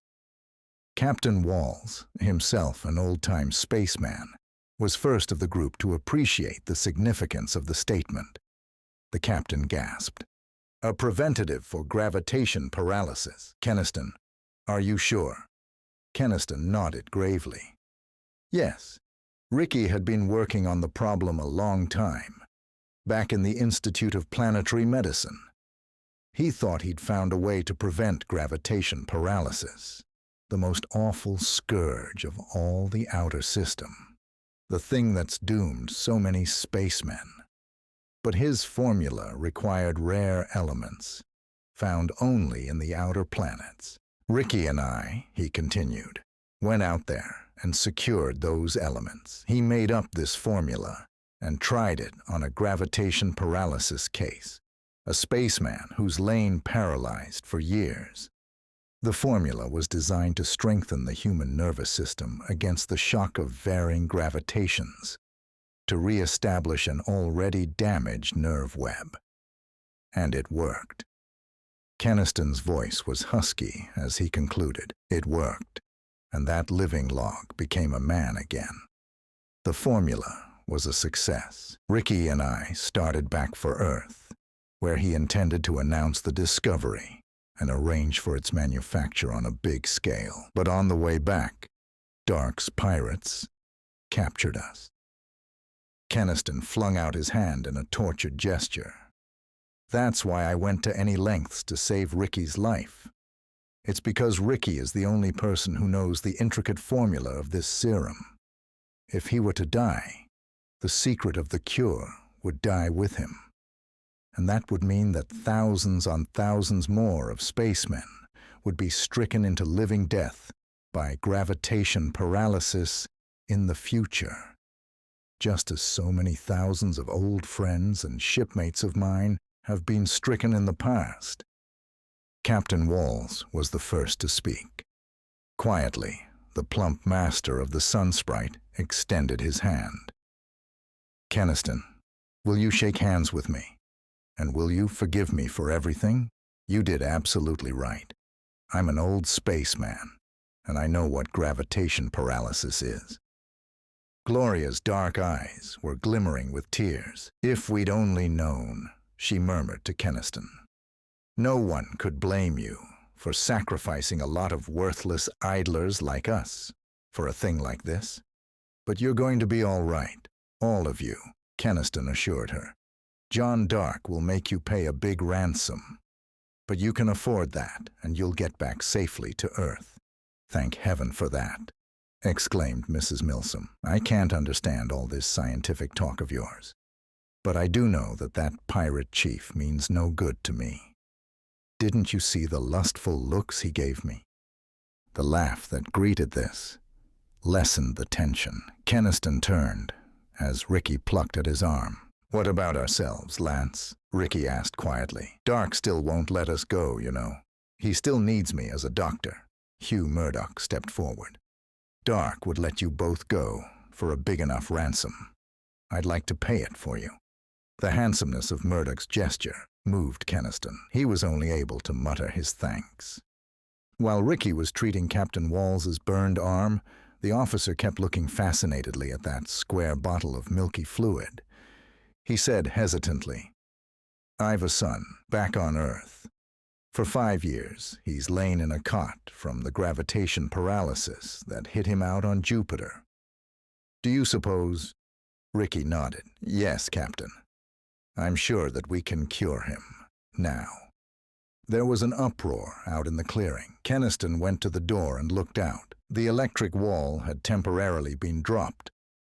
Captain Walls, himself an old-time spaceman, was first of the group to appreciate the significance of the statement. The captain gasped. A preventative for gravitation paralysis. Kenniston, are you sure? Kenniston nodded gravely. Yes, Ricky had been working on the problem a long time, back in the Institute of Planetary Medicine. He thought he'd found a way to prevent gravitation paralysis, the most awful scourge of all the outer system, the thing that's doomed so many spacemen. But his formula required rare elements, found only in the outer planets. Ricky and I, he continued, went out there and secured those elements. He made up this formula and tried it on a gravitation paralysis case, a spaceman who's lain paralyzed for years. The formula was designed to strengthen the human nervous system against the shock of varying gravitations, to re-establish an already damaged nerve web. And it worked. Kenniston's voice was husky as he concluded. It worked, and that living log became a man again. The formula was a success. Ricky and I started back for Earth, where he intended to announce the discovery and arrange for its manufacture on a big scale. But on the way back, Dark's pirates captured us. Kenniston flung out his hand in a tortured gesture. That's why I went to any lengths to save Ricky's life. It's because Ricky is the only person who knows the intricate formula of this serum. If he were to die, the secret of the cure would die with him. And that would mean that thousands on thousands more of spacemen would be stricken into living death by gravitation paralysis in the future. Just as so many thousands of old friends and shipmates of mine have been stricken in the past. Captain Walls was the first to speak. Quietly, the plump master of the Sun Sprite extended his hand. Kenniston, will you shake hands with me? And will you forgive me for everything? You did absolutely right. I'm an old spaceman, and I know what gravitation paralysis is. Gloria's dark eyes were glimmering with tears. If we'd only known, she murmured to Kenniston. No one could blame you for sacrificing a lot of worthless idlers like us for a thing like this. But you're going to be all right, all of you, Kenniston assured her. John Dark will make you pay a big ransom. But you can afford that, and you'll get back safely to Earth. Thank heaven for that, exclaimed Mrs. Milsom. I can't understand all this scientific talk of yours. But I do know that that pirate chief means no good to me. Didn't you see the lustful looks he gave me? The laugh that greeted this lessened the tension. Kenniston turned as Ricky plucked at his arm. What about ourselves, Lance? Ricky asked quietly. Dark still won't let us go, you know. He still needs me as a doctor. Hugh Murdoch stepped forward. Dark would let you both go for a big enough ransom. I'd like to pay it for you. The handsomeness of Murdoch's gesture moved Kenniston. He was only able to mutter his thanks. While Ricky was treating Captain Walls's burned arm, the officer kept looking fascinatedly at that square bottle of milky fluid. He said hesitantly, I've a son, back on Earth. For 5 years, he's lain in a cot from the gravitation paralysis that hit him out on Jupiter. Do you suppose? Ricky nodded. Yes, Captain. I'm sure that we can cure him, now. There was an uproar out in the clearing. Kenniston went to the door and looked out. The electric wall had temporarily been dropped,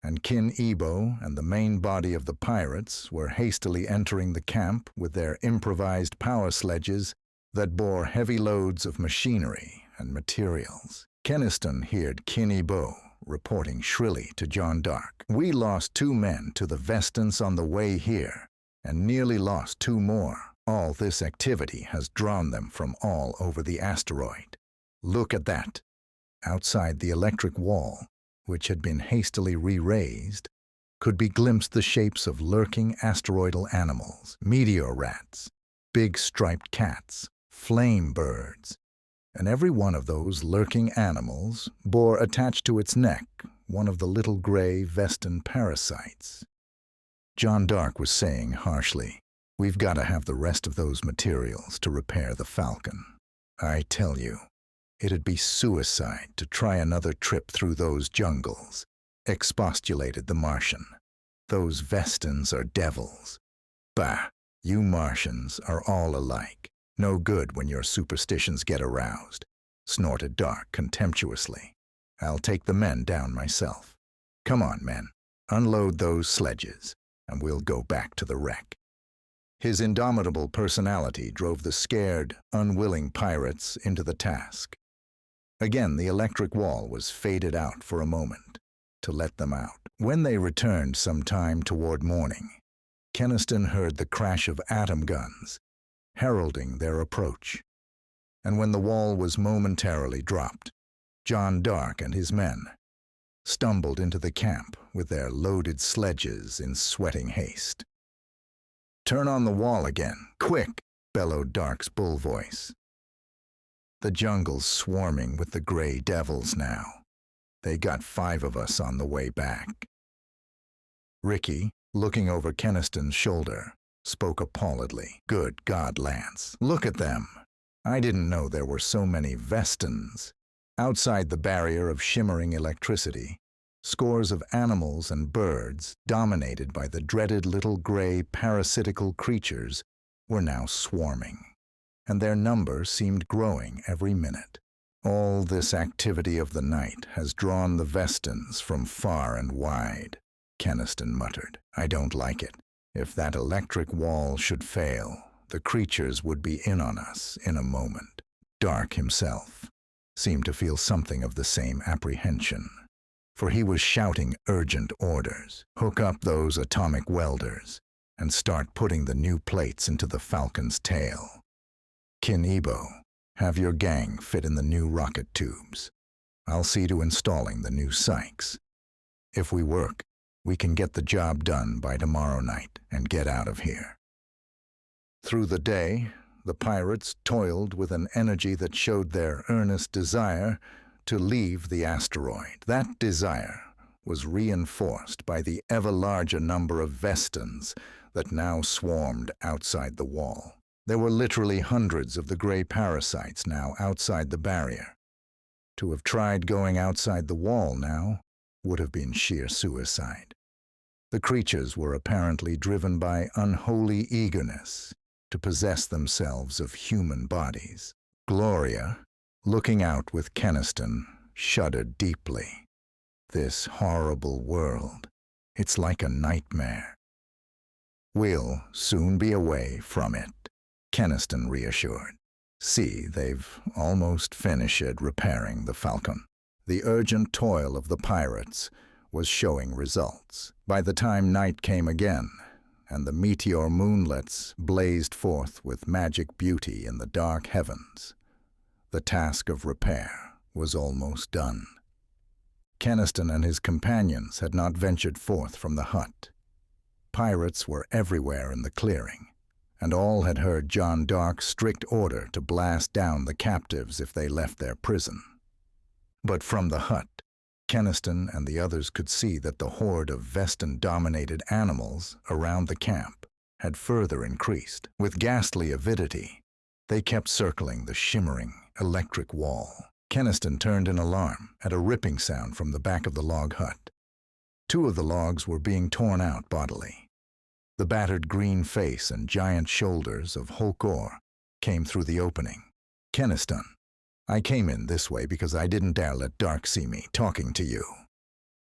and Kin Ebo and the main body of the pirates were hastily entering the camp with their improvised power sledges that bore heavy loads of machinery and materials. Kenniston heard Kin Ebo reporting shrilly to John Dark. We lost 2 men to the Vestance on the way here, and nearly lost 2 more. All this activity has drawn them from all over the asteroid. Look at that. Outside the electric wall, which had been hastily re-raised, could be glimpsed the shapes of lurking asteroidal animals, meteor rats, big striped cats, flame birds, and every one of those lurking animals bore attached to its neck one of the little gray Vestan parasites. John Dark was saying harshly, "We've got to have the rest of those materials to repair the Falcon. I tell you, it'd be suicide to try another trip through those jungles," expostulated the Martian. "Those Vestans are devils." "Bah, you Martians are all alike. No good when your superstitions get aroused," snorted Dark contemptuously. "I'll take the men down myself. Come on, men, unload those sledges, and we'll go back to the wreck." His indomitable personality drove the scared, unwilling pirates into the task. Again, the electric wall was faded out for a moment, to let them out. When they returned sometime toward morning, Kenniston heard the crash of atom guns, heralding their approach. And when the wall was momentarily dropped, John Dark and his men stumbled into the camp with their loaded sledges in sweating haste. "Turn on the wall again, quick!" bellowed Dark's bull voice. "The jungle's swarming with the gray devils now. They got 5 of us on the way back." Ricky, looking over Kenniston's shoulder, spoke appalledly. "Good God, Lance, look at them! I didn't know there were so many Vestans." Outside the barrier of shimmering electricity, scores of animals and birds, dominated by the dreaded little gray parasitical creatures, were now swarming, and their number seemed growing every minute. "All this activity of the night has drawn the Vestans from far and wide," Kenniston muttered. "I don't like it. If that electric wall should fail, the creatures would be in on us in a moment." Dark himself seemed to feel something of the same apprehension, for he was shouting urgent orders. "Hook up those atomic welders and start putting the new plates into the Falcon's tail. Kinebo, have your gang fit in the new rocket tubes. I'll see to installing the new psychs. If we work, we can get the job done by tomorrow night and get out of here." Through the day, the pirates toiled with an energy that showed their earnest desire to leave the asteroid. That desire was reinforced by the ever larger number of Vestans that now swarmed outside the wall. There were literally hundreds of the gray parasites now outside the barrier. To have tried going outside the wall now would have been sheer suicide. The creatures were apparently driven by unholy eagerness to possess themselves of human bodies. Gloria, looking out with Kenniston, shuddered deeply. "This horrible world, it's like a nightmare." "We'll soon be away from it," Kenniston reassured. "See, they've almost finished repairing the Falcon." The urgent toil of the pirates was showing results. By the time night came again, and the meteor moonlets blazed forth with magic beauty in the dark heavens, the task of repair was almost done. Kenniston and his companions had not ventured forth from the hut. Pirates were everywhere in the clearing, and all had heard John Dark's strict order to blast down the captives if they left their prison. But from the hut, Kenniston and the others could see that the horde of Vestan-dominated animals around the camp had further increased. With ghastly avidity, they kept circling the shimmering electric wall. Kenniston turned in alarm at a ripping sound from the back of the log hut. 2 of the logs were being torn out bodily. The battered green face and giant shoulders of Holkor came through the opening. "Kenniston, I came in this way because I didn't dare let Dark see me talking to you,"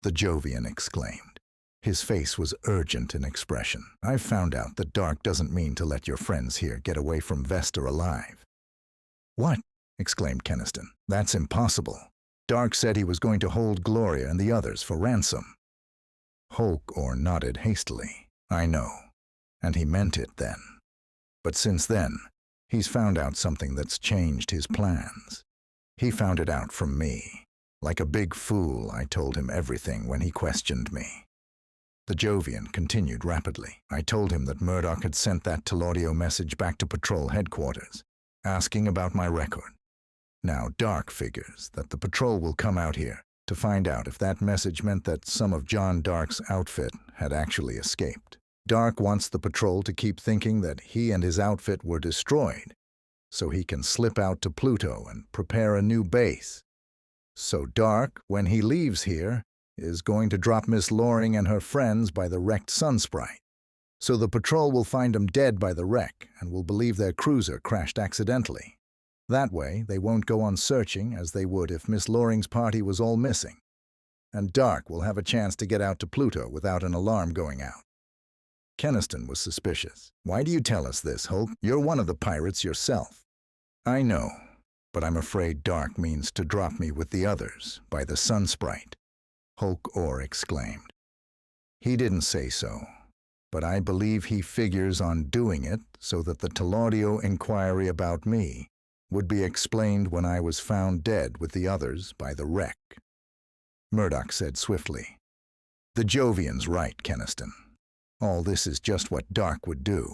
the Jovian exclaimed. His face was urgent in expression. "I've found out that Dark doesn't mean to let your friends here get away from Vesta alive." "What?" exclaimed Kenniston. "That's impossible. Dark said he was going to hold Gloria and the others for ransom." Holkor nodded hastily. "I know, and he meant it then. But since then, he's found out something that's changed his plans. He found it out from me. Like a big fool, I told him everything when he questioned me." The Jovian continued rapidly. I told him that Murdoch had sent that telaudio message back to patrol headquarters, asking about my record. Now Dark figures that the patrol will come out here to find out if that message meant that some of John Dark's outfit had actually escaped. Dark wants the patrol to keep thinking that he and his outfit were destroyed, so he can slip out to Pluto and prepare a new base. So Dark, when he leaves here, is going to drop Miss Loring and her friends by the wrecked Sunsprite. So the patrol will find them dead by the wreck and will believe their cruiser crashed accidentally. That way, they won't go on searching as they would if Miss Loring's party was all missing. And Dark will have a chance to get out to Pluto without an alarm going out. Kenniston was suspicious. Why do you tell us this, Hulk? You're one of the pirates yourself. I know, but I'm afraid Dark means to drop me with the others by the Sunsprite, Hulk Orr exclaimed. He didn't say so, but I believe he figures on doing it so that the telaudio inquiry about me would be explained when I was found dead with the others by the wreck. Murdoch said swiftly, "The Jovian's right, Kenniston. All this is just what Dark would do,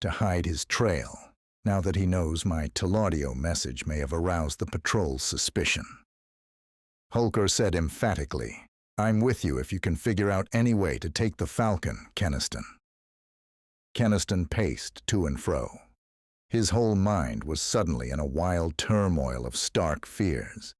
to hide his trail, now that he knows my telaudio message may have aroused the patrol's suspicion." Holker said emphatically, "I'm with you if you can figure out any way to take the Falcon, Kenniston." Kenniston paced to and fro. His whole mind was suddenly in a wild turmoil of stark fears.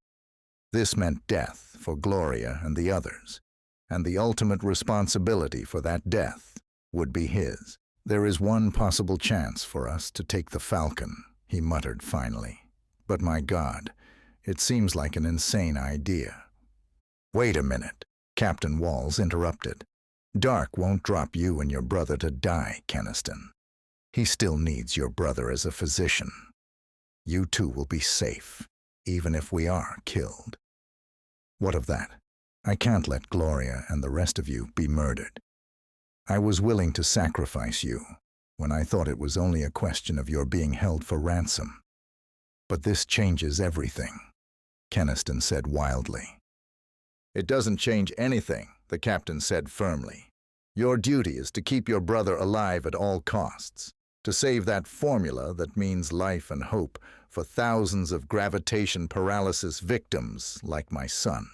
This meant death for Gloria and the others, and the ultimate responsibility for that death would be his. "There is one possible chance for us to take the Falcon," he muttered finally. "But my God, it seems like an insane idea." "Wait a minute," Captain Walls interrupted. "Dark won't drop you and your brother to die, Kenniston. He still needs your brother as a physician. You two will be safe, even if we are killed." "What of that? I can't let Gloria and the rest of you be murdered. I was willing to sacrifice you when I thought it was only a question of your being held for ransom. But this changes everything," Kenniston said wildly. "It doesn't change anything," the captain said firmly. "Your duty is to keep your brother alive at all costs, to save that formula that means life and hope for thousands of gravitation paralysis victims like my son."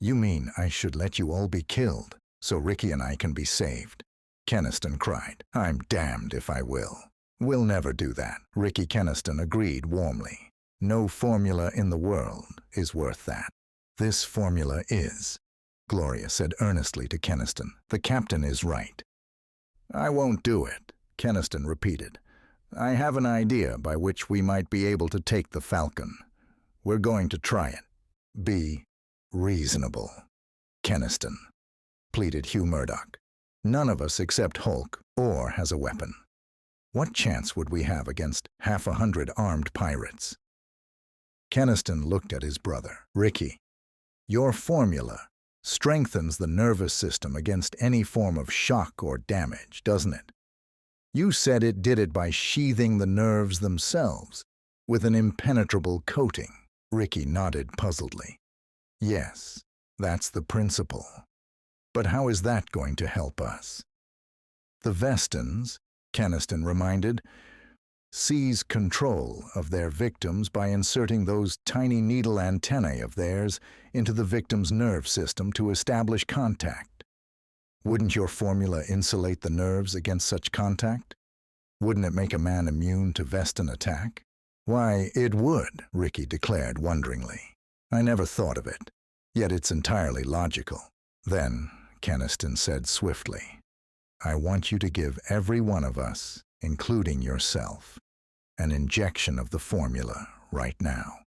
"You mean I should let you all be killed so Ricky and I can be saved?" Kenniston cried. "I'm damned if I will." "We'll never do that," Ricky Kenniston agreed warmly. "No formula in the world is worth that." "This formula is," Gloria said earnestly to Kenniston. "The captain is right." "I won't do it," Kenniston repeated. "I have an idea by which we might be able to take the Falcon. We're going to try it." "Be reasonable, Kenniston," pleaded Hugh Murdoch. "None of us except Hulk Orr has a weapon. What chance would we have against 100 armed pirates?" Kenniston looked at his brother. "Ricky, your formula strengthens the nervous system against any form of shock or damage, doesn't it? You said it did it by sheathing the nerves themselves with an impenetrable coating." Ricky nodded puzzledly. "Yes, that's the principle. But how is that going to help us?" "The Vestons," Kenniston reminded, "seize control of their victims by inserting those tiny needle antennae of theirs into the victim's nerve system to establish contact. Wouldn't your formula insulate the nerves against such contact? Wouldn't it make a man immune to Veston attack?" "Why, it would," Ricky declared wonderingly. "I never thought of it. Yet it's entirely logical." "Then," Kenniston said swiftly, "I want you to give every one of us, including yourself, an injection of the formula right now."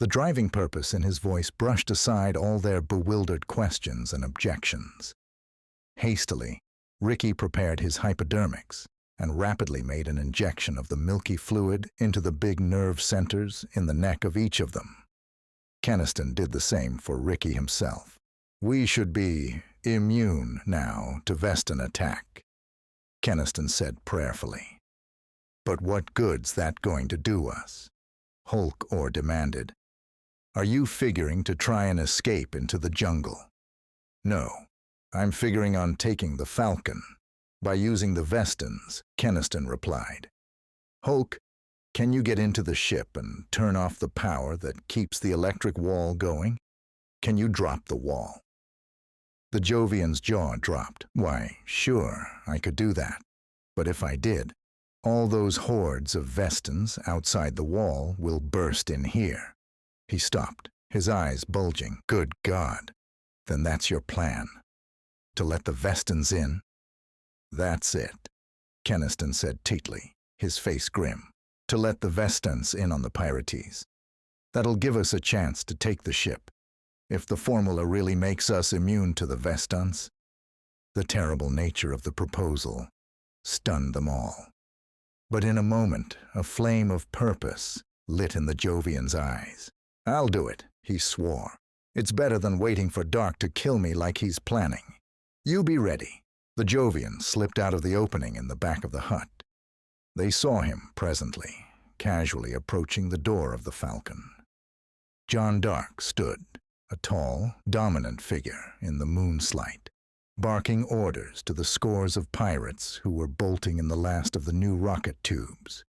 The driving purpose in his voice brushed aside all their bewildered questions and objections. Hastily, Ricky prepared his hypodermics and rapidly made an injection of the milky fluid into the big nerve centers in the neck of each of them. Kenniston did the same for Ricky himself. "We should be immune now to Veston attack," Kenniston said prayerfully. "But what good's that going to do us?" Hulk Orr demanded. "Are you figuring to try and escape into the jungle?" "No, I'm figuring on taking the Falcon. By using the Vestons, Kenniston replied. Hulk, can you get into the ship and turn off the power that keeps the electric wall going? Can you drop the wall? The Jovian's jaw dropped. Why, sure, I could do that. But if I did, all those hordes of Vestons outside the wall will burst in here. He stopped, his eyes bulging. Good God. Then that's your plan? To let the Vestons in? That's it, Kenniston said teatly, his face grim. To let the Vestons in on the Pirates. That'll give us a chance to take the ship. If the formula really makes us immune to the Vestons. The terrible nature of the proposal stunned them all. But in a moment, a flame of purpose lit in the Jovian's eyes. I'll do it, he swore. It's better than waiting for Dark to kill me like he's planning. You be ready. The Jovian slipped out of the opening in the back of the hut. They saw him presently, casually approaching the door of the Falcon. John Dark stood, a tall, dominant figure in the moonslight, barking orders to the scores of pirates who were bolting in the last of the new rocket tubes.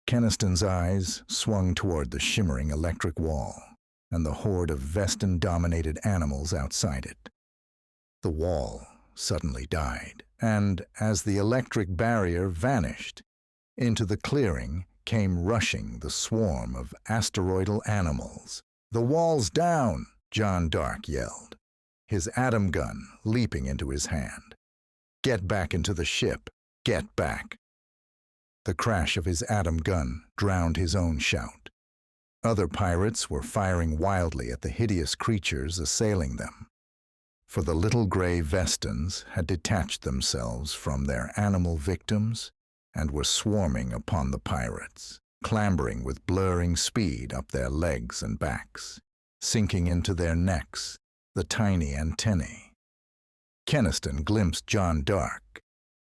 Kenniston's eyes swung toward the shimmering electric wall and the horde of Veston-dominated animals outside it. The wall suddenly died, and as the electric barrier vanished, into the clearing came rushing the swarm of asteroidal animals. The wall's down, John Dark yelled, his atom gun leaping into his hand. Get back into the ship. Get back. The crash of his atom gun drowned his own shout. Other pirates were firing wildly at the hideous creatures assailing them. For the little gray Vestons had detached themselves from their animal victims and were swarming upon the pirates, clambering with blurring speed up their legs and backs, sinking into their necks, the tiny antennae. Kenniston glimpsed John Dark,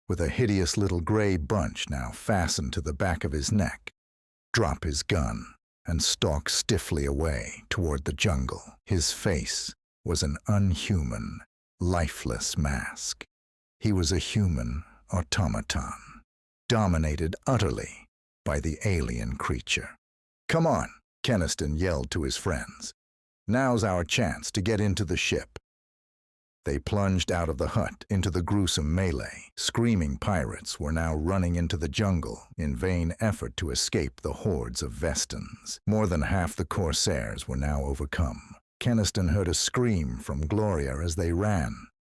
with a hideous little gray bunch now fastened to the back of his neck, drop his gun and stalk stiffly away toward the jungle. His face was an unhuman, lifeless mask. He was a human automaton, dominated utterly by the alien creature. Come on, Kenniston yelled to his friends. Now's our chance to get into the ship. They plunged out of the hut into the gruesome melee. Screaming pirates were now running into the jungle in vain effort to escape the hordes of Vestons. More than half the corsairs were now overcome. Kenniston heard a scream from Gloria as they ran,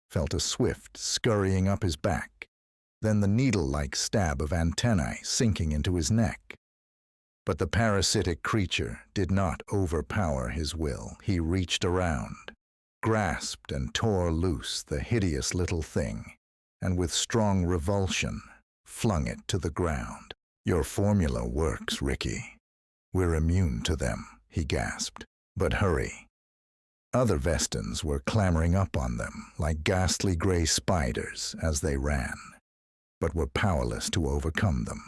felt a swift scurrying up his back, then the needle-like stab of antennae sinking into his neck. But the parasitic creature did not overpower his will. He reached around, grasped and tore loose the hideous little thing, and with strong revulsion, flung it to the ground. Your formula works, Ricky. We're immune to them, he gasped. But hurry. Other Vestons were clambering up on them like ghastly gray spiders as they ran, but were powerless to overcome them.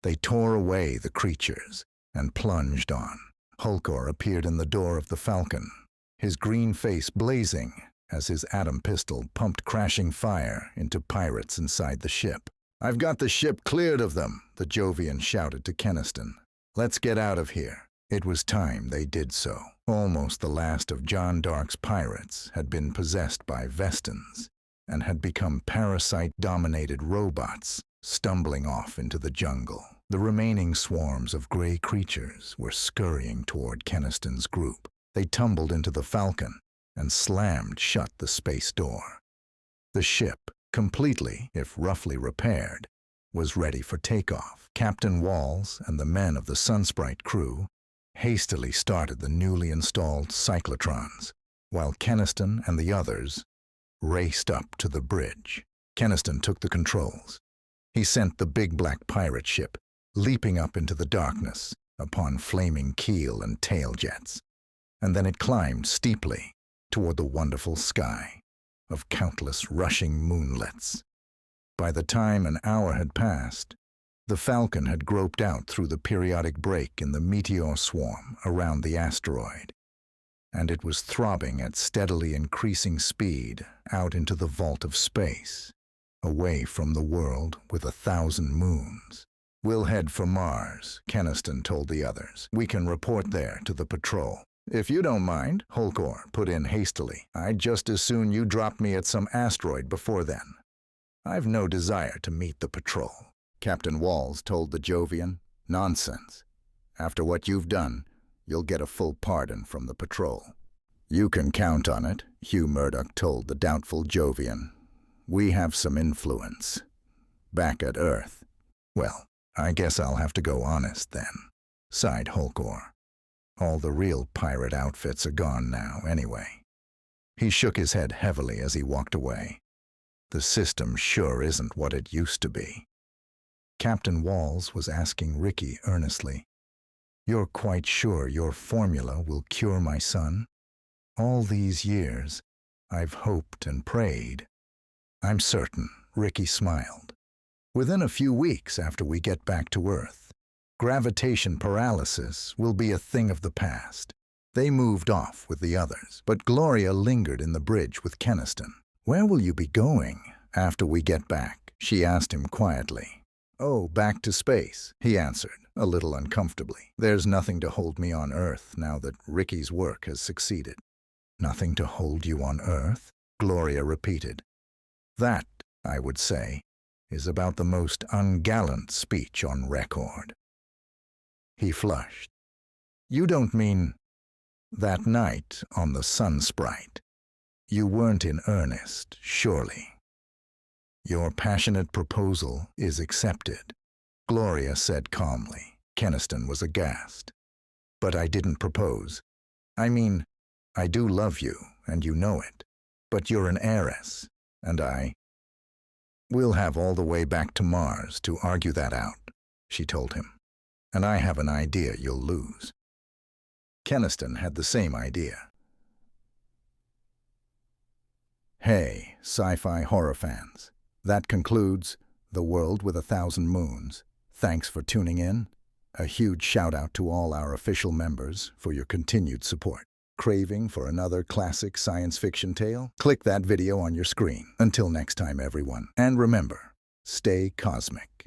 They tore away the creatures and plunged on. Hulkor appeared in the door of the Falcon, his green face blazing as his atom pistol pumped crashing fire into pirates inside the ship. I've got the ship cleared of them, the Jovian shouted to Kenniston. Let's get out of here. It was time they did so. Almost the last of John Dark's pirates had been possessed by Vestons and had become parasite-dominated robots stumbling off into the jungle. The remaining swarms of gray creatures were scurrying toward Kenniston's group. They tumbled into the Falcon and slammed shut the space door. The ship, completely, if roughly repaired, was ready for takeoff. Captain Walls and the men of the Sunsprite crew hastily started the newly installed cyclotrons, while Kenniston and the others raced up to the bridge. Kenniston took the controls. He sent the big black pirate ship leaping up into the darkness upon flaming keel and tail jets, and then it climbed steeply toward the wonderful sky of countless rushing moonlets. By the time an hour had passed, the Falcon had groped out through the periodic break in the meteor swarm around the asteroid. and it was throbbing at steadily increasing speed out into the vault of space, away from the world with 1,000 moons. "We'll head for Mars," Kenniston told the others. "We can report there to the patrol." "If you don't mind," Holkor put in hastily, "I'd just as soon you dropped me at some asteroid before then. I've no desire to meet the patrol." Captain Walls told the Jovian. "Nonsense. After what you've done, you'll get a full pardon from the patrol." "You can count on it," Hugh Murdoch told the doubtful Jovian. "We have some influence. Back at Earth." "Well, I guess I'll have to go honest then," sighed Holkor. "All the real pirate outfits are gone now, anyway." He shook his head heavily as he walked away. "The system sure isn't what it used to be." Captain Walls was asking Ricky earnestly, "You're quite sure your formula will cure my son? All these years, I've hoped and prayed." "I'm certain," Ricky smiled. "Within a few weeks after we get back to Earth, gravitation paralysis will be a thing of the past." They moved off with the others, but Gloria lingered in the bridge with Kenniston. "Where will you be going after we get back?" she asked him quietly. "Oh, back to space," he answered, a little uncomfortably. "There's nothing to hold me on Earth now that Ricky's work has succeeded." "Nothing to hold you on Earth?" Gloria repeated. "That, I would say, is about the most ungallant speech on record." He flushed. "You don't mean that night on the Sun Sprite? You weren't in earnest, surely?" "Your passionate proposal is accepted," Gloria said calmly. Kenniston was aghast. "But I didn't propose. I mean, I do love you, and you know it. But you're an heiress, and We'll have all the way back to Mars to argue that out," she told him. "And I have an idea you'll lose." Kenniston had the same idea. Hey, sci-fi horror fans. That concludes The World with 1,000 Moons. Thanks for tuning in. A huge shout out to all our official members for your continued support. Craving for another classic science fiction tale? Click that video on your screen. Until next time, everyone. And remember, stay cosmic.